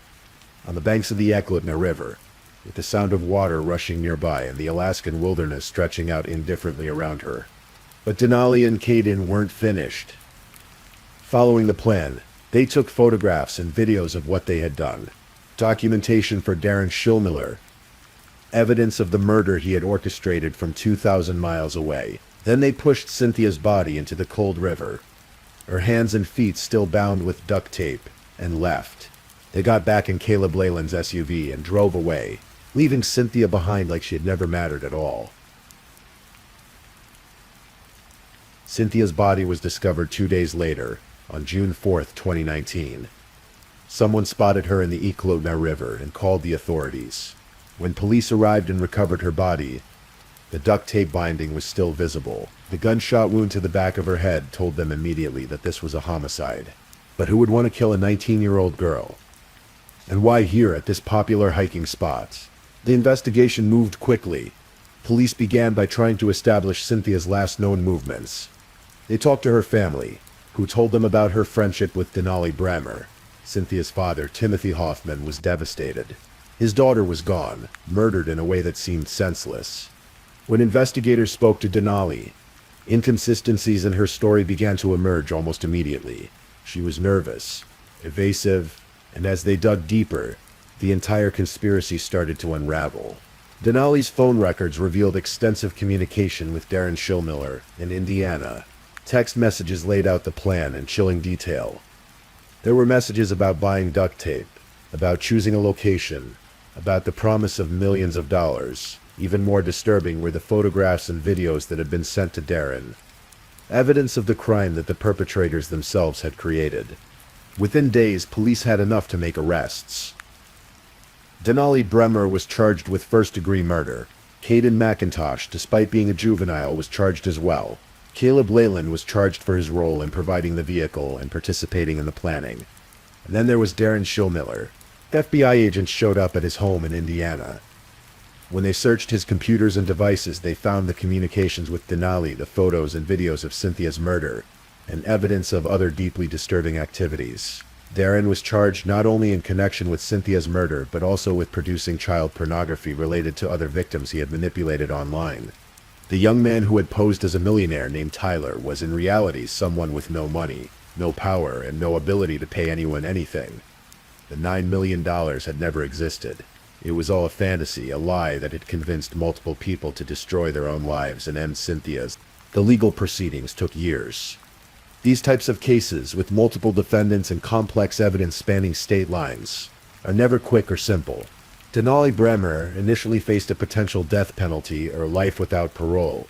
on the banks of the Eklutnar River, with the sound of water rushing nearby and the Alaskan wilderness stretching out indifferently around her. But Denali and Caden weren't finished. Following the plan, they took photographs and videos of what they had done. Documentation for Darren Schillmiller. Evidence of the murder he had orchestrated from 2,000 miles away. Then they pushed Cynthia's body into the cold river, her hands and feet still bound with duct tape, and left. They got back in Caleb Leyland's SUV and drove away, leaving Cynthia behind like she had never mattered at all. Cynthia's body was discovered 2 days later, on June 4th, 2019. Someone spotted her in the Eklutnar River and called the authorities. When police arrived and recovered her body, the duct tape binding was still visible. The gunshot wound to the back of her head told them immediately that this was a homicide. But who would want to kill a 19-year-old girl? And why here at this popular hiking spot? The investigation moved quickly. Police began by trying to establish Cynthia's last known movements. They talked to her family, who told them about her friendship with Denali Bremer. Cynthia's father, Timothy Hoffman, was devastated. His daughter was gone, murdered in a way that seemed senseless. When investigators spoke to Denali, inconsistencies in her story began to emerge almost immediately. She was nervous, evasive, and as they dug deeper, the entire conspiracy started to unravel. Denali's phone records revealed extensive communication with Darren Schillmiller in Indiana. Text messages laid out the plan in chilling detail. There were messages about buying duct tape, about choosing a location, about the promise of millions of dollars. Even more disturbing were the photographs and videos that had been sent to Darren. Evidence of the crime that the perpetrators themselves had created. Within days, police had enough to make arrests. Denali Bremer was charged with first-degree murder. Caden McIntosh, despite being a juvenile, was charged as well. Caleb Leyland was charged for his role in providing the vehicle and participating in the planning. And then there was Darren Schillmiller. FBI agents showed up at his home in Indiana. When they searched his computers and devices, they found the communications with Denali, the photos and videos of Cynthia's murder, and evidence of other deeply disturbing activities. Darren was charged not only in connection with Cynthia's murder, but also with producing child pornography related to other victims he had manipulated online. The young man who had posed as a millionaire named Tyler was in reality someone with no money, no power, and no ability to pay anyone anything. The $9 million had never existed. It was all a fantasy, a lie that had convinced multiple people to destroy their own lives and end Cynthia's. The legal proceedings took years. These types of cases, with multiple defendants and complex evidence spanning state lines, are never quick or simple. Denali Bremer initially faced a potential death penalty or life without parole,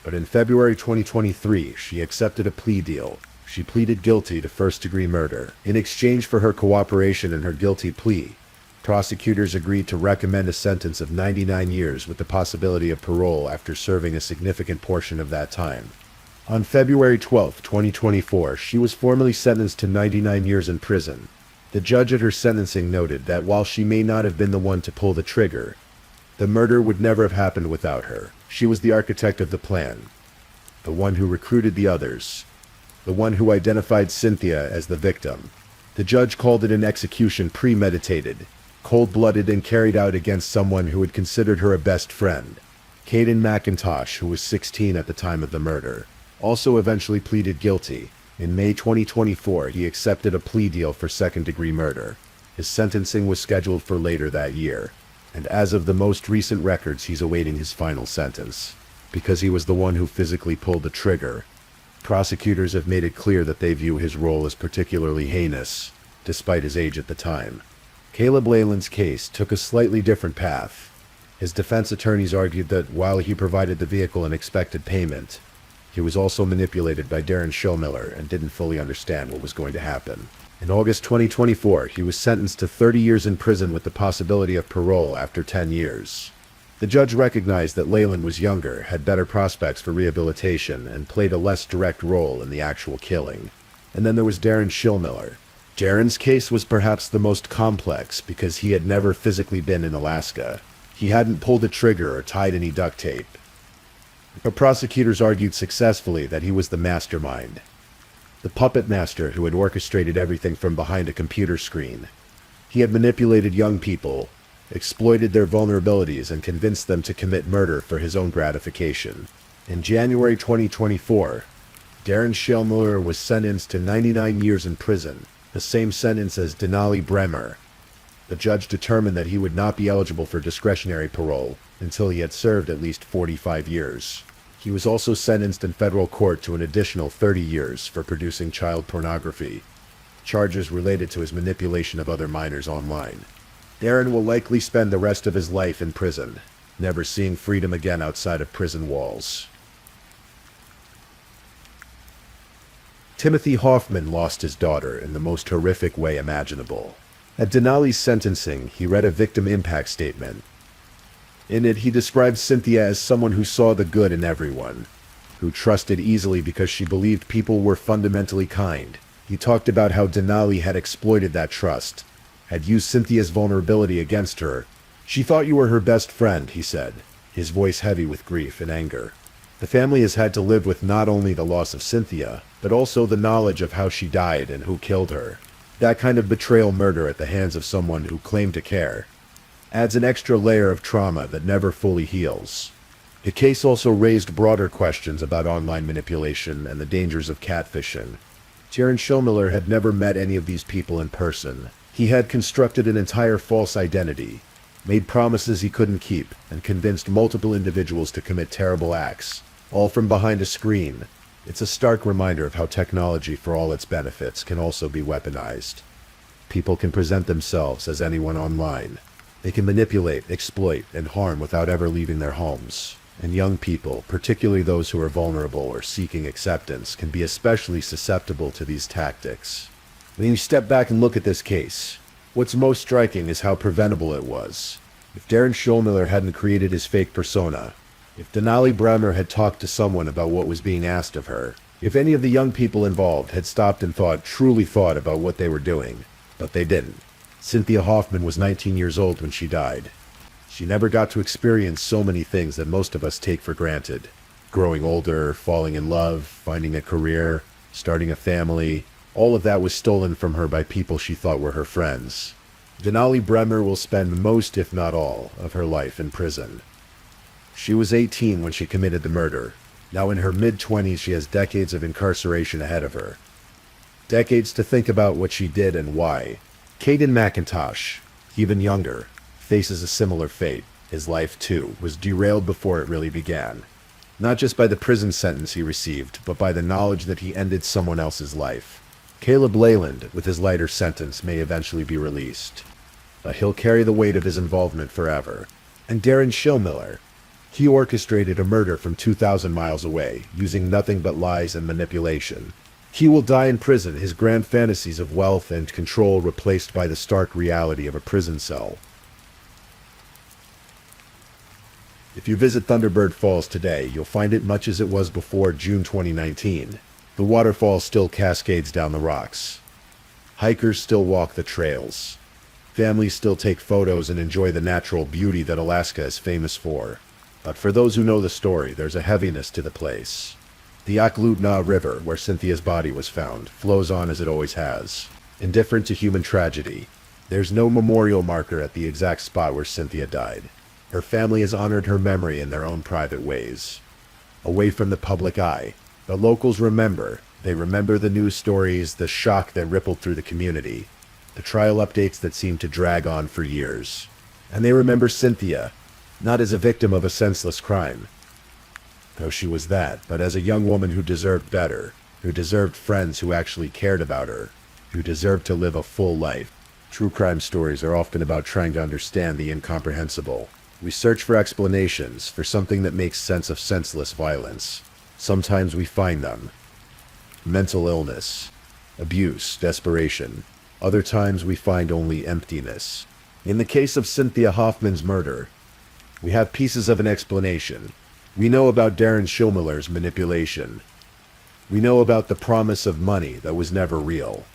but in February 2023, she accepted a plea deal. She pleaded guilty to first-degree murder. In exchange for her cooperation in her guilty plea, prosecutors agreed to recommend a sentence of 99 years with the possibility of parole after serving a significant portion of that time. On February 12, 2024, she was formally sentenced to 99 years in prison. The judge at her sentencing noted that while she may not have been the one to pull the trigger, the murder would never have happened without her. She was the architect of the plan, the one who recruited the others, the one who identified Cynthia as the victim. The judge called it an execution premeditated, cold-blooded, and carried out against someone who had considered her a best friend. Caden McIntosh, who was 16 at the time of the murder, also eventually pleaded guilty. In May 2024, he accepted a plea deal for second-degree murder. His sentencing was scheduled for later that year, and as of the most recent records, he's awaiting his final sentence. Because he was the one who physically pulled the trigger, prosecutors have made it clear that they view his role as particularly heinous, despite his age at the time. Caleb Leyland's case took a slightly different path. His defense attorneys argued that while he provided the vehicle and expected payment, he was also manipulated by Darren Schillmiller and didn't fully understand what was going to happen. In August 2024, he was sentenced to 30 years in prison with the possibility of parole after 10 years. The judge recognized that Leyland was younger, had better prospects for rehabilitation, and played a less direct role in the actual killing. And then there was Darren Schillmiller. Darren's case was perhaps the most complex because he had never physically been in Alaska. He hadn't pulled a trigger or tied any duct tape. But prosecutors argued successfully that he was the mastermind, the puppet master who had orchestrated everything from behind a computer screen. He had manipulated young people, exploited their vulnerabilities, and convinced them to commit murder for his own gratification. In January 2024, Darren Schillmiller was sentenced to 99 years in prison, the same sentence as Denali Bremer. The judge determined that he would not be eligible for discretionary parole until he had served at least 45 years. He was also sentenced in federal court to an additional 30 years for producing child pornography, charges related to his manipulation of other minors online. Darren will likely spend the rest of his life in prison, never seeing freedom again outside of prison walls. Timothy Hoffman lost his daughter in the most horrific way imaginable. At Denali's sentencing, he read a victim impact statement. In it, he described Cynthia as someone who saw the good in everyone, who trusted easily because she believed people were fundamentally kind. He talked about how Denali had exploited that trust, had used Cynthia's vulnerability against her. She thought you were her best friend, he said, his voice heavy with grief and anger. The family has had to live with not only the loss of Cynthia, but also the knowledge of how she died and who killed her. That kind of betrayal murder at the hands of someone who claimed to care adds an extra layer of trauma that never fully heals. The case also raised broader questions about online manipulation and the dangers of catfishing. Darren Schillmiller had never met any of these people in person. He had constructed an entire false identity, made promises he couldn't keep, and convinced multiple individuals to commit terrible acts, all from behind a screen. It's a stark reminder of how technology, for all its benefits, can also be weaponized. People can present themselves as anyone online. They can manipulate, exploit, and harm without ever leaving their homes. And young people, particularly those who are vulnerable or seeking acceptance, can be especially susceptible to these tactics. When you step back and look at this case, what's most striking is how preventable it was. If Darren Schillmiller hadn't created his fake persona, if Denali Bremer had talked to someone about what was being asked of her, if any of the young people involved had stopped and truly thought about what they were doing, but they didn't. Cynthia Hoffman was 19 years old when she died. She never got to experience so many things that most of us take for granted. Growing older, falling in love, finding a career, starting a family. All of that was stolen from her by people she thought were her friends. Denali Bremer will spend most, if not all, of her life in prison. She was 18 when she committed the murder. Now in her mid-20s, she has decades of incarceration ahead of her. Decades to think about what she did and why. Caden McIntosh, even younger, faces a similar fate. His life, too, was derailed before it really began. Not just by the prison sentence he received, but by the knowledge that he ended someone else's life. Caleb Leyland, with his lighter sentence, may eventually be released, but he'll carry the weight of his involvement forever. And Darren Schillmiller, he orchestrated a murder from 2,000 miles away, using nothing but lies and manipulation. He will die in prison, his grand fantasies of wealth and control replaced by the stark reality of a prison cell. If you visit Thunderbird Falls today, you'll find it much as it was before June 2019. The waterfall still cascades down the rocks. Hikers still walk the trails. Families still take photos and enjoy the natural beauty that Alaska is famous for. But for those who know the story, there's a heaviness to the place. The Aklutna River, where Cynthia's body was found, flows on as it always has, indifferent to human tragedy. There's no memorial marker at the exact spot where Cynthia died. Her family has honored her memory in their own private ways, away from the public eye. The locals remember. They remember the news stories, the shock that rippled through the community, the trial updates that seemed to drag on for years. And they remember Cynthia, not as a victim of a senseless crime, though she was that, but as a young woman who deserved better, who deserved friends who actually cared about her, who deserved to live a full life. True crime stories are often about trying to understand the incomprehensible. We search for explanations, for something that makes sense of senseless violence. Sometimes we find them. Mental illness, abuse, desperation. Other times we find only emptiness. In the case of Cynthia Hoffman's murder, we have pieces of an explanation. We know about Darren Schillmiller's manipulation. We know about the promise of money that was never real.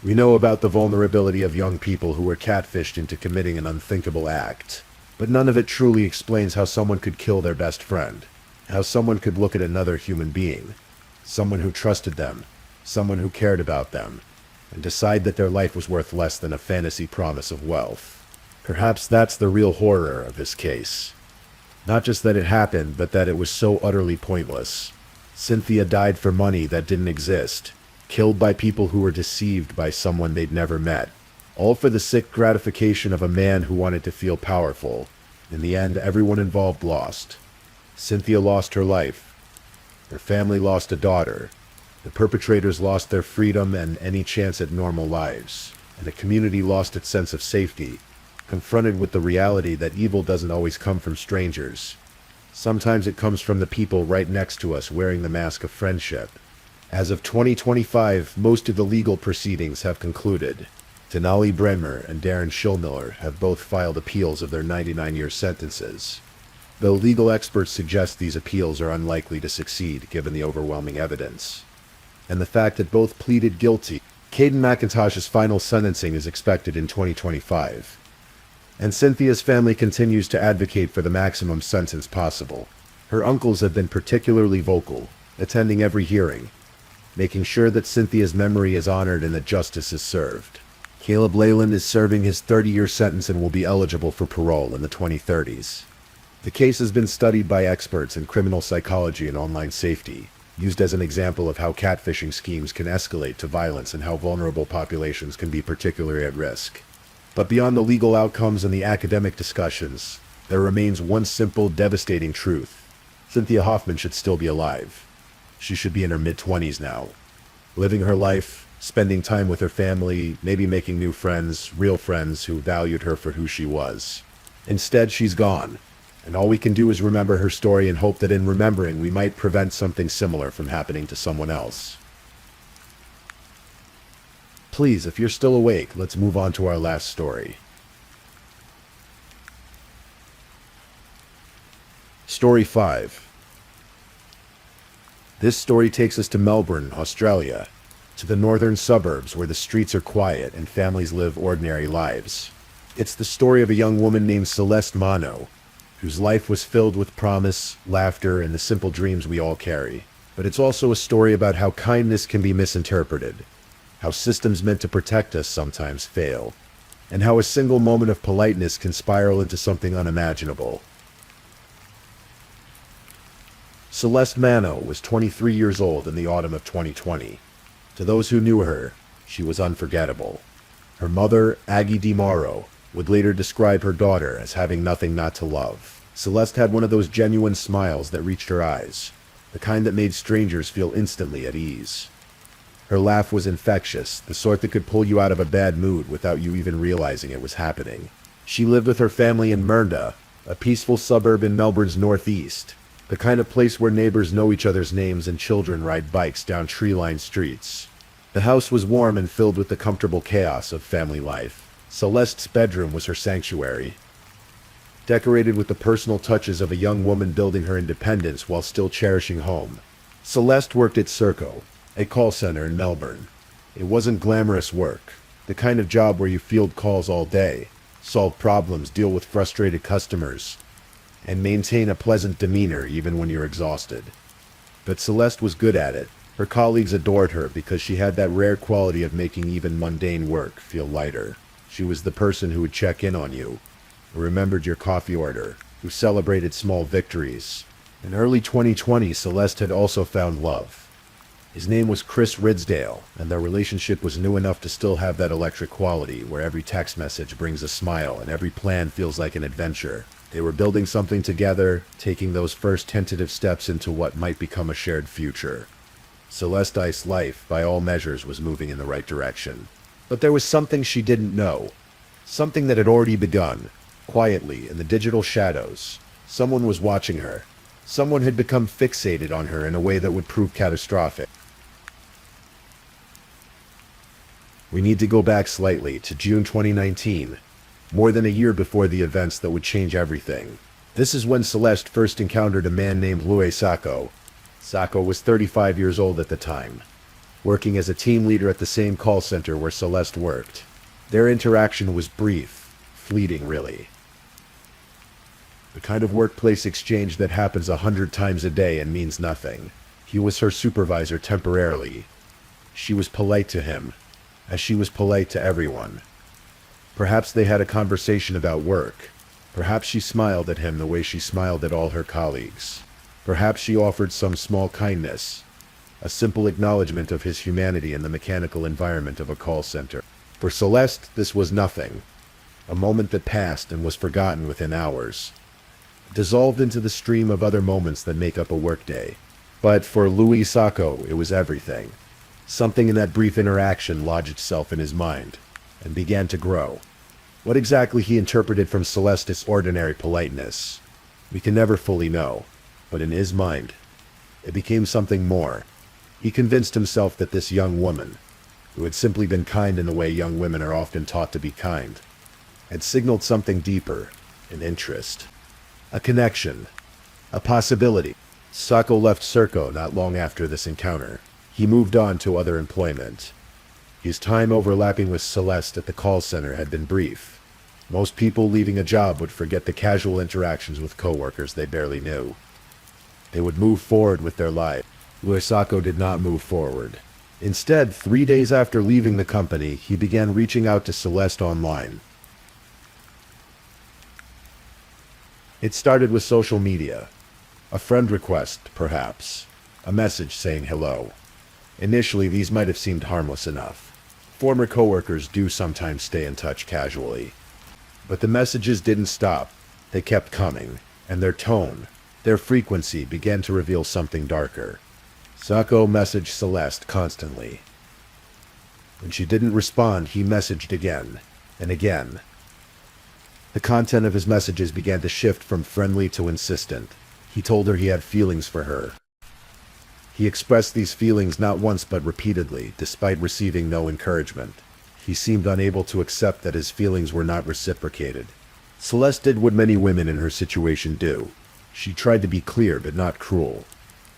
We know about the vulnerability of young people who were catfished into committing an unthinkable act. But none of it truly explains how someone could kill their best friend, how someone could look at another human being, someone who trusted them, someone who cared about them, and decide that their life was worth less than a fantasy promise of wealth. Perhaps that's the real horror of this case. Not just that it happened, but that it was so utterly pointless. Cynthia died for money that didn't exist, killed by people who were deceived by someone they'd never met. All for the sick gratification of a man who wanted to feel powerful. In the end, everyone involved lost. Cynthia lost her life. Her family lost a daughter. The perpetrators lost their freedom and any chance at normal lives. And the community lost its sense of safety, confronted with the reality that evil doesn't always come from strangers. Sometimes it comes from the people right next to us wearing the mask of friendship. As of 2025, most of the legal proceedings have concluded. Denali Bremer and Darren Schillmiller have both filed appeals of their 99-year sentences, though legal experts suggest these appeals are unlikely to succeed given the overwhelming evidence. And the fact that both pleaded guilty. Caden McIntosh's final sentencing is expected in 2025, and Cynthia's family continues to advocate for the maximum sentence possible. Her uncles have been particularly vocal, attending every hearing, making sure that Cynthia's memory is honored and that justice is served. Caleb Leyland is serving his 30-year sentence and will be eligible for parole in the 2030s. The case has been studied by experts in criminal psychology and online safety, used as an example of how catfishing schemes can escalate to violence and how vulnerable populations can be particularly at risk. But beyond the legal outcomes and the academic discussions, there remains one simple, devastating truth. Cynthia Hoffman should still be alive. She should be in her mid-20s now, living her life, spending time with her family, maybe making new friends, real friends who valued her for who she was. Instead, she's gone, and all we can do is remember her story and hope that in remembering we might prevent something similar from happening to someone else. Please, if you're still awake, let's move on to our last story. Story 5. This story takes us to Melbourne, Australia, to the northern suburbs where the streets are quiet and families live ordinary lives. It's the story of a young woman named Celeste Mano, whose life was filled with promise, laughter, and the simple dreams we all carry. But it's also a story about how kindness can be misinterpreted, how systems meant to protect us sometimes fail, and how a single moment of politeness can spiral into something unimaginable. Celeste Mano was 23 years old in the autumn of 2020. To those who knew her, she was unforgettable. Her mother, Aggie DiMauro, would later describe her daughter as having nothing not to love. Celeste had one of those genuine smiles that reached her eyes, the kind that made strangers feel instantly at ease. Her laugh was infectious, the sort that could pull you out of a bad mood without you even realizing it was happening. She lived with her family in Mernda, a peaceful suburb in Melbourne's northeast, the kind of place where neighbors know each other's names and children ride bikes down tree-lined streets. The house was warm and filled with the comfortable chaos of family life. Celeste's bedroom was her sanctuary, decorated with the personal touches of a young woman building her independence while still cherishing home. Celeste worked at Serco, a call center in Melbourne. It wasn't glamorous work, the kind of job where you field calls all day, solve problems, deal with frustrated customers, and maintain a pleasant demeanor even when you're exhausted. But Celeste was good at it. Her colleagues adored her because she had that rare quality of making even mundane work feel lighter. She was the person who would check in on you, who remembered your coffee order, who celebrated small victories. In early 2020, Celeste had also found love. His name was Chris Ridsdale, and their relationship was new enough to still have that electric quality where every text message brings a smile and every plan feels like an adventure. They were building something together, taking those first tentative steps into what might become a shared future. Celeste's life, by all measures, was moving in the right direction. But there was something she didn't know. Something that had already begun, quietly, in the digital shadows. Someone was watching her. Someone had become fixated on her in a way that would prove catastrophic. We need to go back slightly to June 2019, more than a year before the events that would change everything. This is when Celeste first encountered a man named Louis Sacco. Sacco was 35 years old at the time, working as a team leader at the same call center where Celeste worked. Their interaction was brief, fleeting really. The kind of workplace exchange that happens 100 times a day and means nothing. He was her supervisor temporarily. She was polite to him, as she was polite to everyone. Perhaps they had a conversation about work. Perhaps she smiled at him the way she smiled at all her colleagues. Perhaps she offered some small kindness, a simple acknowledgement of his humanity in the mechanical environment of a call center. For Celeste, this was nothing. A moment that passed and was forgotten within hours, dissolved into the stream of other moments that make up a workday. But for Louis Sacco, it was everything. Something in that brief interaction lodged itself in his mind, and began to grow. What exactly he interpreted from Celeste's ordinary politeness, we can never fully know, but in his mind, it became something more. He convinced himself that this young woman, who had simply been kind in the way young women are often taught to be kind, had signaled something deeper, an interest, a connection, a possibility. Sacco left Serco not long after this encounter. He moved on to other employment. His time overlapping with Celeste at the call center had been brief. Most people leaving a job would forget the casual interactions with coworkers they barely knew. They would move forward with their life. Louis Sacco did not move forward. Instead, 3 days after leaving the company, he began reaching out to Celeste online. It started with social media. A friend request, perhaps. A message saying hello. Initially, these might have seemed harmless enough. Former coworkers do sometimes stay in touch casually. But the messages didn't stop. They kept coming, and their tone, their frequency began to reveal something darker. Sacco messaged Celeste constantly. When she didn't respond, he messaged again, and again. The content of his messages began to shift from friendly to insistent. He told her he had feelings for her. He expressed these feelings not once but repeatedly, despite receiving no encouragement. He seemed unable to accept that his feelings were not reciprocated. Celeste did what many women in her situation do. She tried to be clear but not cruel.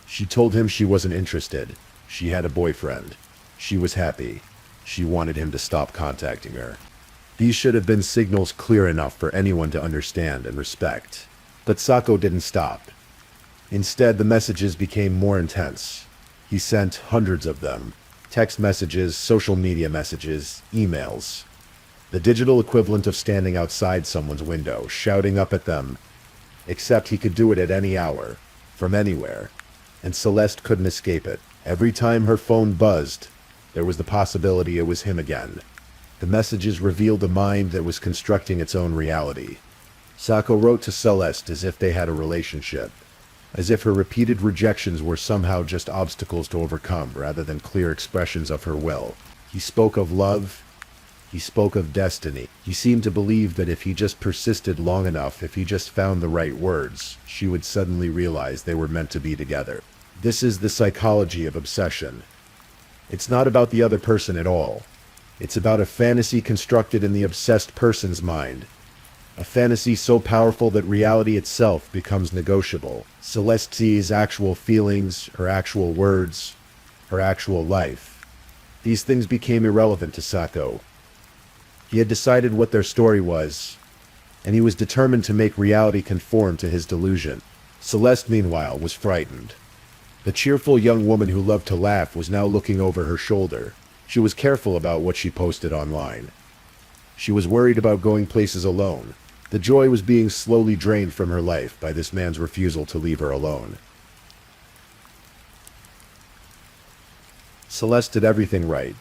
She told him she wasn't interested. She had a boyfriend. She was happy. She wanted him to stop contacting her. These should have been signals clear enough for anyone to understand and respect. But Sacco didn't stop. Instead, the messages became more intense. He sent hundreds of them. Text messages, social media messages, emails. The digital equivalent of standing outside someone's window, shouting up at them. Except he could do it at any hour, from anywhere. And Celeste couldn't escape it. Every time her phone buzzed, there was the possibility it was him again. The messages revealed a mind that was constructing its own reality. Sako wrote to Celeste as if they had a relationship, as if her repeated rejections were somehow just obstacles to overcome rather than clear expressions of her will. He spoke of love. He spoke of destiny. He seemed to believe that if he just persisted long enough, if he just found the right words, she would suddenly realize they were meant to be together. This is the psychology of obsession. It's not about the other person at all. It's about a fantasy constructed in the obsessed person's mind. A fantasy so powerful that reality itself becomes negotiable. Celeste sees actual feelings, her actual words, her actual life. These things became irrelevant to Sako. He had decided what their story was, and he was determined to make reality conform to his delusion. Celeste, meanwhile, was frightened. The cheerful young woman who loved to laugh was now looking over her shoulder. She was careful about what she posted online. She was worried about going places alone. The joy was being slowly drained from her life by this man's refusal to leave her alone. Celeste did everything right.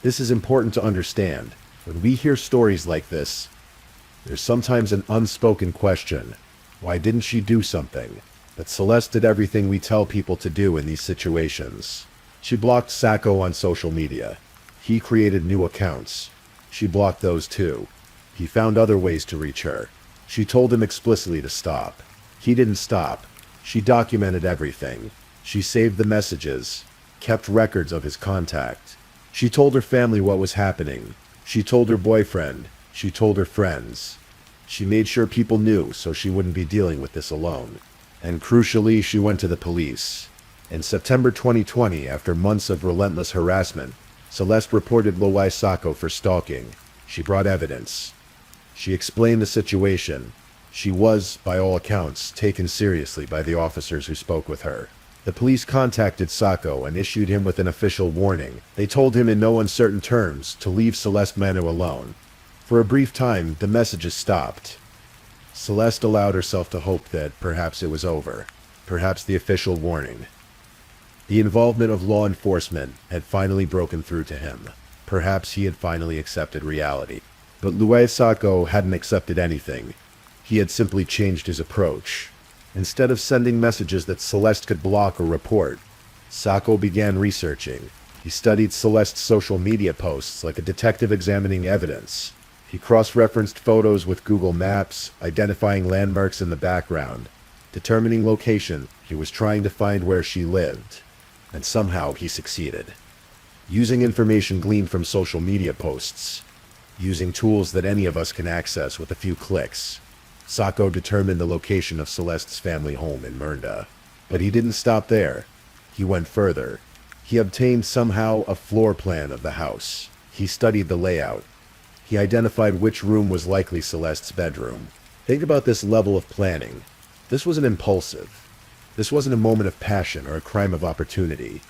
This is important to understand. When we hear stories like this, there's sometimes an unspoken question. Why didn't she do something? But Celeste did everything we tell people to do in these situations. She blocked Sako on social media. He created new accounts. She blocked those too. He found other ways to reach her. She told him explicitly to stop. He didn't stop. She documented everything. She saved the messages, kept records of his contact. She told her family what was happening. She told her boyfriend. She told her friends. She made sure people knew so she wouldn't be dealing with this alone. And crucially, she went to the police. In September 2020, after months of relentless harassment, Celeste reported Loai Sako for stalking. She brought evidence. She explained the situation. She was, by all accounts, taken seriously by the officers who spoke with her. The police contacted Sako and issued him with an official warning. They told him in no uncertain terms to leave Celeste Manu alone. For a brief time, the messages stopped. Celeste allowed herself to hope that perhaps it was over. Perhaps the official warning. The involvement of law enforcement had finally broken through to him. Perhaps he had finally accepted reality. But Loai Sako hadn't accepted anything. He had simply changed his approach. Instead of sending messages that Celeste could block or report, Sako began researching. He studied Celeste's social media posts like a detective examining evidence. He cross-referenced photos with Google Maps, identifying landmarks in the background, determining location. He was trying to find where she lived. And somehow he succeeded. Using information gleaned from social media posts, using tools that any of us can access with a few clicks, Sako determined the location of Celeste's family home in Mernda. But he didn't stop there. He went further. He obtained somehow a floor plan of the house. He studied the layout. He identified which room was likely Celeste's bedroom. Think about this level of planning. This wasn't impulsive. This wasn't a moment of passion or a crime of opportunity.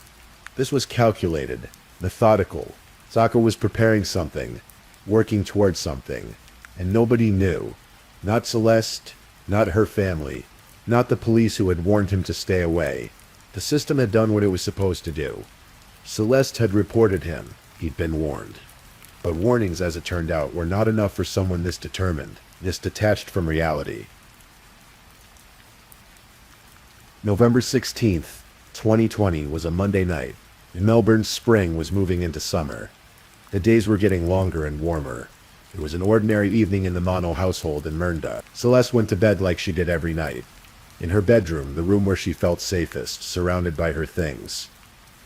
This was calculated, methodical. Sako was preparing something, working towards something, and nobody knew. Not Celeste, not her family, not the police who had warned him to stay away. The system had done what it was supposed to do. Celeste had reported him. He'd been warned. But warnings, as it turned out, were not enough for someone this determined, this detached from reality. November 16th, 2020 was a Monday night, and Melbourne's spring was moving into summer. The days were getting longer and warmer. It was an ordinary evening in the Mono household in Mernda. Celeste went to bed like she did every night. In her bedroom, the room where she felt safest, surrounded by her things.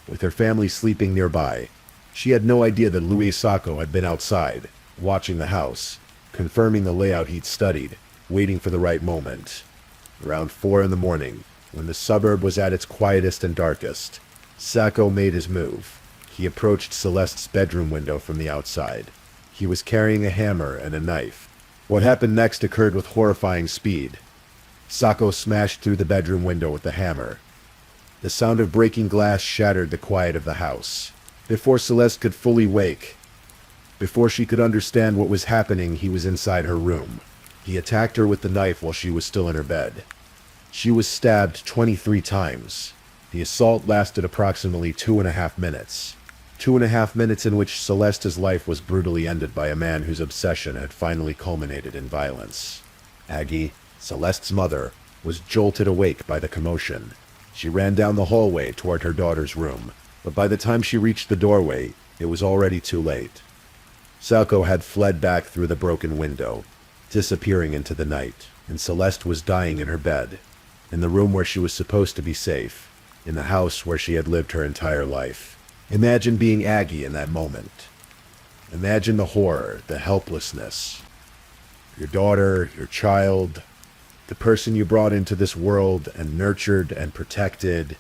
With her family sleeping nearby, she had no idea that Loai Sako had been outside, watching the house, confirming the layout he'd studied, waiting for the right moment. Around 4 in the morning, when the suburb was at its quietest and darkest, Sako made his move. He approached Celeste's bedroom window from the outside. He was carrying a hammer and a knife. What happened next occurred with horrifying speed. Sako smashed through the bedroom window with the hammer. The sound of breaking glass shattered the quiet of the house. Before Celeste could fully wake, before she could understand what was happening, he was inside her room. He attacked her with the knife while she was still in her bed. She was stabbed 23 times. The assault lasted approximately 2.5 minutes. 2.5 minutes in which Celeste's life was brutally ended by a man whose obsession had finally culminated in violence. Aggie, Celeste's mother, was jolted awake by the commotion. She ran down the hallway toward her daughter's room, but by the time she reached the doorway, it was already too late. Sako had fled back through the broken window, disappearing into the night, and Celeste was dying in her bed, in the room where she was supposed to be safe, in the house where she had lived her entire life. Imagine being Aggie in that moment. Imagine the horror, the helplessness. Your daughter, your child, the person you brought into this world and nurtured and protected,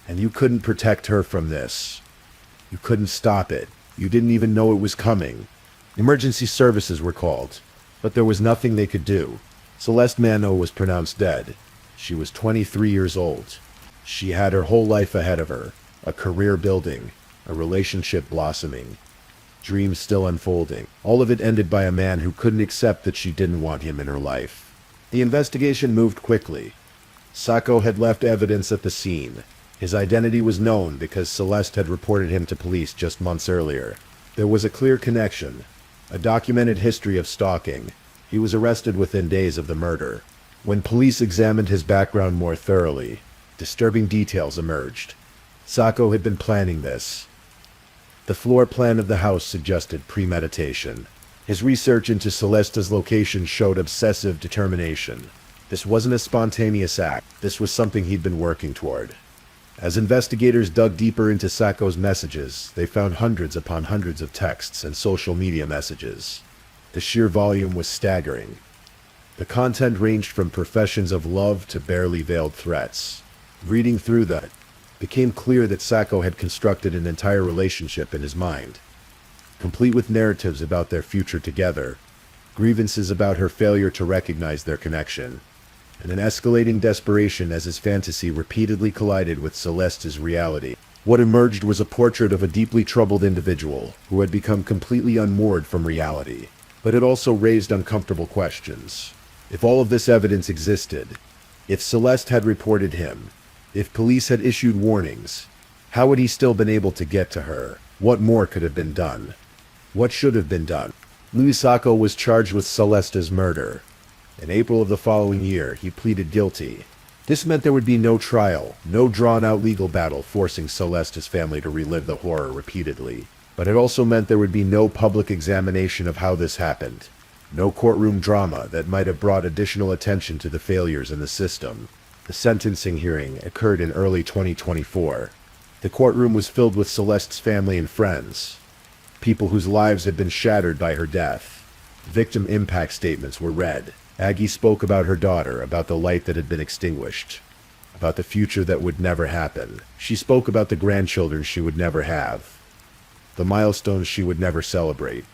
and you couldn't protect her from this. You couldn't stop it. You didn't even know it was coming. Emergency services were called, but there was nothing they could do. Celeste Mano was pronounced dead. She was 23 years old. She had her whole life ahead of her, a career building, a relationship blossoming, dreams still unfolding. All of it ended by a man who couldn't accept that she didn't want him in her life. The investigation moved quickly. Sako had left evidence at the scene. His identity was known because Celeste had reported him to police just months earlier. There was a clear connection, a documented history of stalking. He was arrested within days of the murder. When police examined his background more thoroughly, disturbing details emerged. Sako had been planning this. The floor plan of the house suggested premeditation. His research into Celeste's location showed obsessive determination. This wasn't a spontaneous act. This was something he'd been working toward. As investigators dug deeper into Sako's messages, they found hundreds upon hundreds of texts and social media messages. The sheer volume was staggering. The content ranged from professions of love to barely veiled threats. Reading through that, it became clear that Sako had constructed an entire relationship in his mind, complete with narratives about their future together, grievances about her failure to recognize their connection, and an escalating desperation as his fantasy repeatedly collided with Celeste's reality. What emerged was a portrait of a deeply troubled individual who had become completely unmoored from reality. But it also raised uncomfortable questions. If all of this evidence existed, if Celeste had reported him, if police had issued warnings, how had he still been able to get to her? What more could have been done? What should have been done? Louis Sako was charged with Celeste's murder. In April of the following year, he pleaded guilty. This meant there would be no trial, no drawn-out legal battle forcing Celeste's family to relive the horror repeatedly. But it also meant there would be no public examination of how this happened. No courtroom drama that might have brought additional attention to the failures in the system. The sentencing hearing occurred in early 2024. The courtroom was filled with Celeste's family and friends, people whose lives had been shattered by her death. Victim impact statements were read. Aggie spoke about her daughter, about the light that had been extinguished, about the future that would never happen. She spoke about the grandchildren she would never have, the milestones she would never celebrate,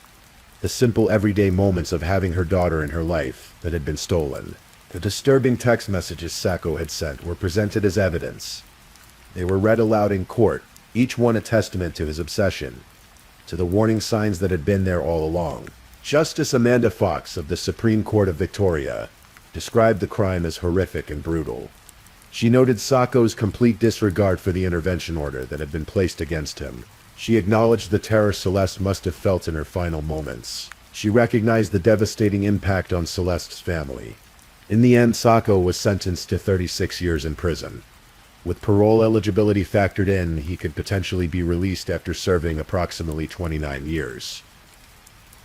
the simple everyday moments of having her daughter in her life that had been stolen. The disturbing text messages Sako had sent were presented as evidence. They were read aloud in court, each one a testament to his obsession, to the warning signs that had been there all along. Justice Amanda Fox of the Supreme Court of Victoria described the crime as horrific and brutal. She noted Sako's complete disregard for the intervention order that had been placed against him. She acknowledged the terror Celeste must have felt in her final moments. She recognized the devastating impact on Celeste's family. In the end, Sako was sentenced to 36 years in prison. With parole eligibility factored in, he could potentially be released after serving approximately 29 years.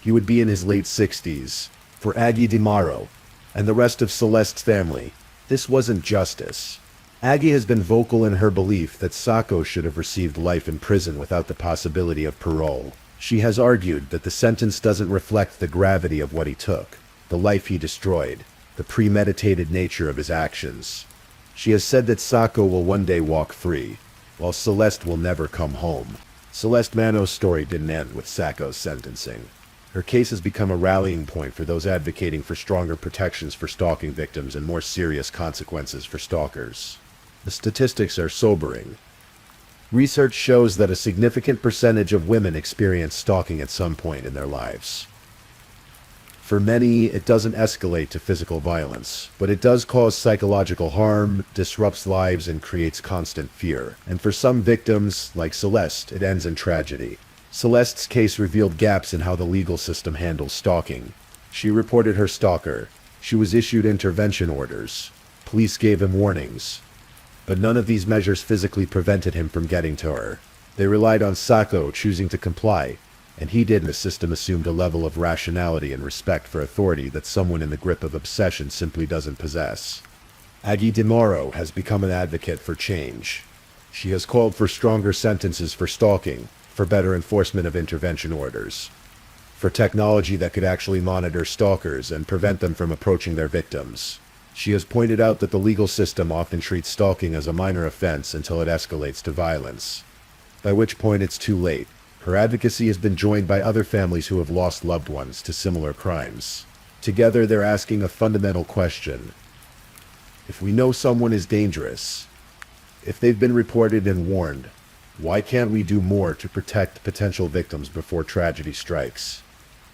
He would be in his late 60s. For Aggie DiMauro and the rest of Celeste's family, this wasn't justice. Aggie has been vocal in her belief that Sako should have received life in prison without the possibility of parole. She has argued that the sentence doesn't reflect the gravity of what he took, the life he destroyed, the premeditated nature of his actions. She has said that Sako will one day walk free, while Celeste will never come home. Celeste Mano's story didn't end with Sako's sentencing. Her case has become a rallying point for those advocating for stronger protections for stalking victims and more serious consequences for stalkers. The statistics are sobering. Research shows that a significant percentage of women experience stalking at some point in their lives. For many, it doesn't escalate to physical violence, but it does cause psychological harm, disrupts lives, and creates constant fear. And for some victims, like Celeste, it ends in tragedy. Celeste's case revealed gaps in how the legal system handles stalking. She reported her stalker, She was issued intervention orders. Police gave him warnings. But none of these measures physically prevented him from getting to her. They relied on Sacco choosing to comply, and he did. The system assumed a level of rationality and respect for authority that someone in the grip of obsession simply doesn't possess. Aggie DeMauro has become an advocate for change. She has called for stronger sentences for stalking, for better enforcement of intervention orders, for technology that could actually monitor stalkers and prevent them from approaching their victims. She has pointed out that the legal system often treats stalking as a minor offense until it escalates to violence, by which point it's too late. Her advocacy has been joined by other families who have lost loved ones to similar crimes. Together, they're asking a fundamental question. If we know someone is dangerous, if they've been reported and warned, why can't we do more to protect potential victims before tragedy strikes?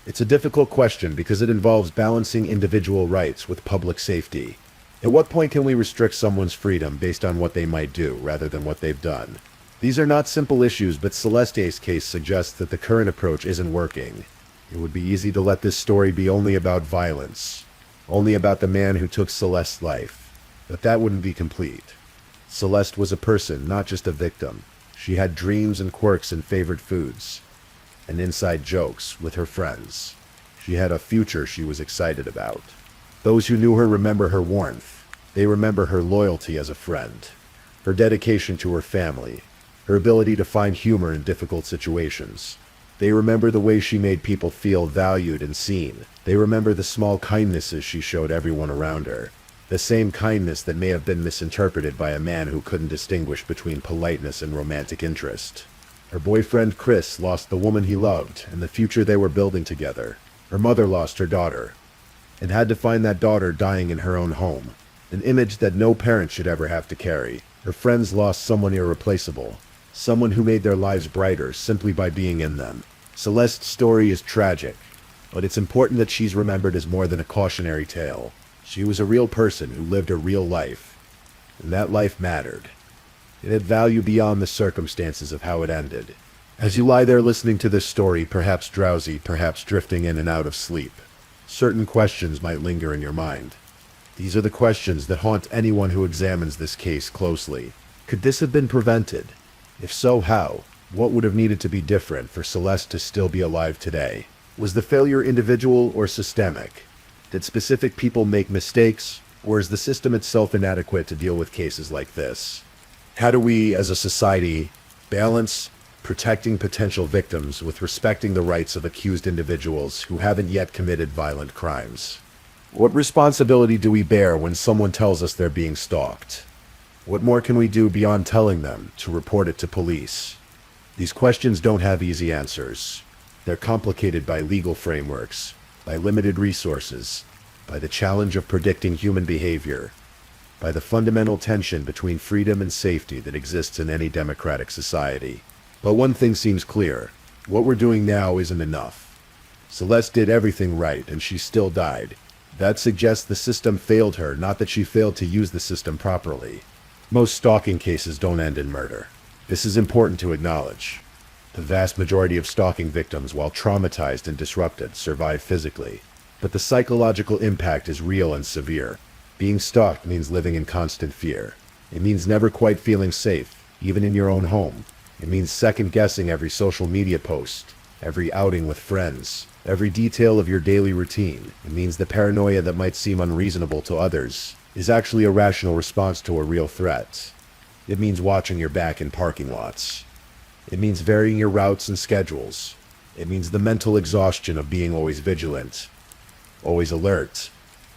It's a difficult question because it involves balancing individual rights with public safety. At what point can we restrict someone's freedom based on what they might do rather than what they've done? These are not simple issues, but Celeste's case suggests that the current approach isn't working. It would be easy to let this story be only about violence, only about the man who took Celeste's life, but that wouldn't be complete. Celeste was a person, not just a victim. She had dreams and quirks and favorite foods, and inside jokes with her friends. She had a future she was excited about. Those who knew her remember her warmth. They remember her loyalty as a friend, her dedication to her family, her ability to find humor in difficult situations. They remember the way she made people feel valued and seen. They remember the small kindnesses she showed everyone around her. The same kindness that may have been misinterpreted by a man who couldn't distinguish between politeness and romantic interest. Her boyfriend Chris lost the woman he loved and the future they were building together. Her mother lost her daughter, and had to find that daughter dying in her own home, an image that no parent should ever have to carry. Her friends lost someone irreplaceable, someone who made their lives brighter simply by being in them. Celeste's story is tragic, but it's important that she's remembered as more than a cautionary tale. She was a real person who lived a real life, and that life mattered. It had value beyond the circumstances of how it ended. As you lie there listening to this story, perhaps drowsy, perhaps drifting in and out of sleep, certain questions might linger in your mind. These are the questions that haunt anyone who examines this case closely. Could this have been prevented? If so, how? What would have needed to be different for Celeste to still be alive today? Was the failure individual or systemic? Did specific people make mistakes, or is the system itself inadequate to deal with cases like this? How do we, as a society, balance protecting potential victims with respecting the rights of accused individuals who haven't yet committed violent crimes? What responsibility do we bear when someone tells us they're being stalked? What more can we do beyond telling them to report it to police? These questions don't have easy answers. They're complicated by legal frameworks, by limited resources, by the challenge of predicting human behavior, by the fundamental tension between freedom and safety that exists in any democratic society. But one thing seems clear. What we're doing now isn't enough. Celeste did everything right, and she still died. That suggests the system failed her, not that she failed to use the system properly. Most stalking cases don't end in murder. This is important to acknowledge. The vast majority of stalking victims, while traumatized and disrupted, survive physically. But the psychological impact is real and severe. Being stalked means living in constant fear. It means never quite feeling safe, even in your own home. It means second-guessing every social media post, every outing with friends, every detail of your daily routine. It means the paranoia that might seem unreasonable to others is actually a rational response to a real threat. It means watching your back in parking lots. It means varying your routes and schedules. It means the mental exhaustion of being always vigilant, always alert,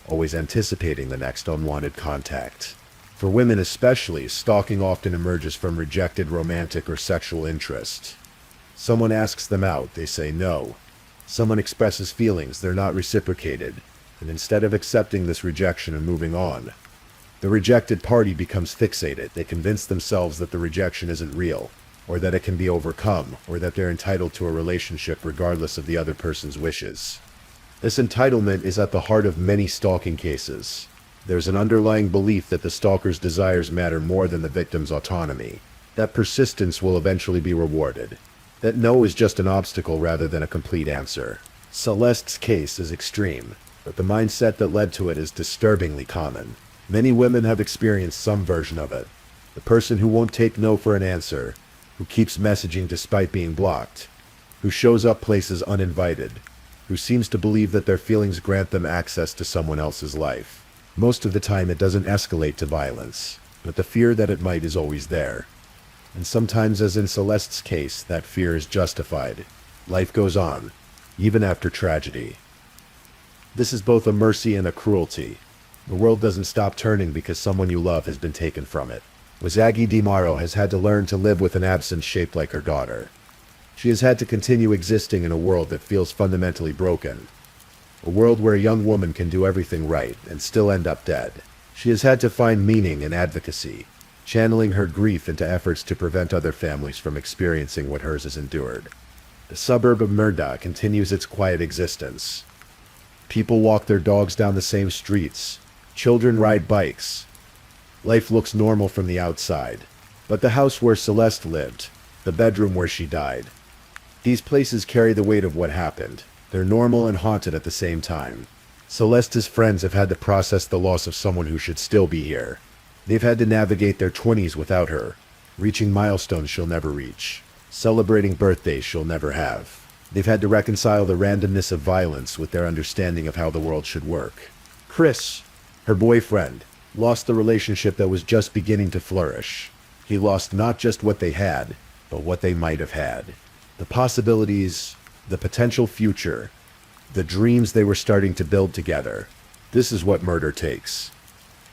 always anticipating the next unwanted contact. For women especially, stalking often emerges from rejected romantic or sexual interest. Someone asks them out, they say no. Someone expresses feelings, they're not reciprocated, and instead of accepting this rejection and moving on, the rejected party becomes fixated. They convince themselves that the rejection isn't real, or that it can be overcome, or that they're entitled to a relationship regardless of the other person's wishes. This entitlement is at the heart of many stalking cases. There's an underlying belief that the stalker's desires matter more than the victim's autonomy, that persistence will eventually be rewarded, that no is just an obstacle rather than a complete answer. Celeste's case is extreme. but the mindset that led to it is disturbingly common. Many women have experienced some version of it. The person who won't take no for an answer, who keeps messaging despite being blocked, who shows up places uninvited, who seems to believe that their feelings grant them access to someone else's life. Most of the time it doesn't escalate to violence, but the fear that it might is always there. And sometimes, as in Celeste's case, that fear is justified. Life goes on, even after tragedy. This is both a mercy and a cruelty. The world doesn't stop turning because someone you love has been taken from it. Wazagi Dimaro has had to learn to live with an absence shaped like her daughter. She has had to continue existing in a world that feels fundamentally broken. A world where a young woman can do everything right and still end up dead. She has had to find meaning in advocacy, channeling her grief into efforts to prevent other families from experiencing what hers has endured. The suburb of Murda continues its quiet existence. People walk their dogs down the same streets. Children ride bikes. Life looks normal from the outside. But the house where Celeste lived, the bedroom where she died, these places carry the weight of what happened. They're normal and haunted at the same time. Celeste's friends have had to process the loss of someone who should still be here. They've had to navigate their 20s without her, reaching milestones she'll never reach, celebrating birthdays she'll never have. They've had to reconcile the randomness of violence with their understanding of how the world should work. Chris, her boyfriend, lost the relationship that was just beginning to flourish. He lost not just what they had, but what they might have had. The possibilities, the potential future, the dreams they were starting to build together. This is what murder takes.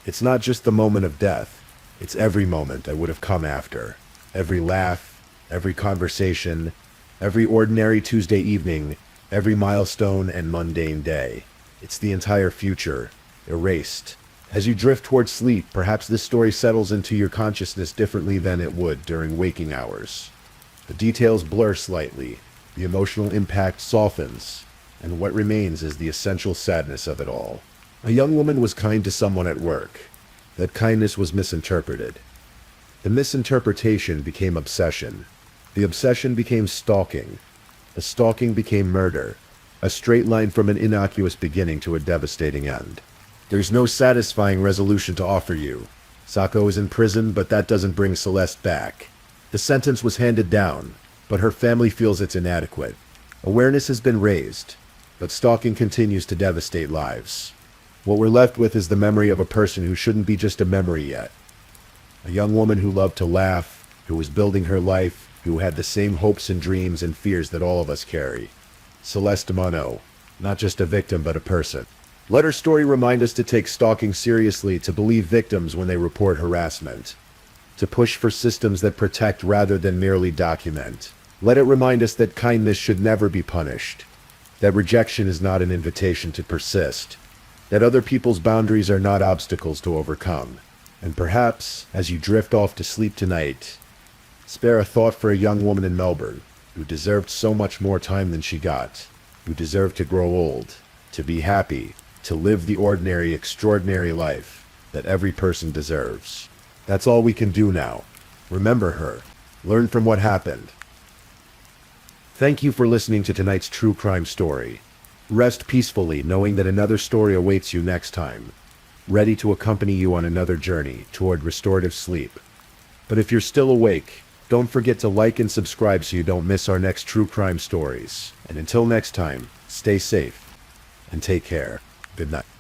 It's not just the moment of death, it's every moment that would have come after. Every laugh, every conversation, every ordinary Tuesday evening, every milestone and mundane day. It's the entire future, erased. As you drift towards sleep, perhaps this story settles into your consciousness differently than it would during waking hours. The details blur slightly, the emotional impact softens, and what remains is the essential sadness of it all. A young woman was kind to someone at work. That kindness was misinterpreted. The misinterpretation became obsession. The obsession became stalking. The stalking became murder. A straight line from an innocuous beginning to a devastating end. There's no satisfying resolution to offer you. Sako is in prison, but that doesn't bring Celeste back. The sentence was handed down, but her family feels it's inadequate. Awareness has been raised, but stalking continues to devastate lives. What we're left with is the memory of a person who shouldn't be just a memory yet. A young woman who loved to laugh, who was building her life, who had the same hopes and dreams and fears that all of us carry. Celeste Monod, not just a victim but a person. Let her story remind us to take stalking seriously, to believe victims when they report harassment, to push for systems that protect rather than merely document. Let it remind us that kindness should never be punished, that rejection is not an invitation to persist, that other people's boundaries are not obstacles to overcome. And perhaps, as you drift off to sleep tonight, spare a thought for a young woman in Melbourne who deserved so much more time than she got, who deserved to grow old, to be happy, to live the ordinary, extraordinary life that every person deserves. That's all we can do now. Remember her. Learn from what happened. Thank you for listening to tonight's true crime story. Rest peacefully knowing that another story awaits you next time, ready to accompany you on another journey toward restorative sleep. But if you're still awake, don't forget to like and subscribe so you don't miss our next true crime stories. And until next time, stay safe and take care. Good night.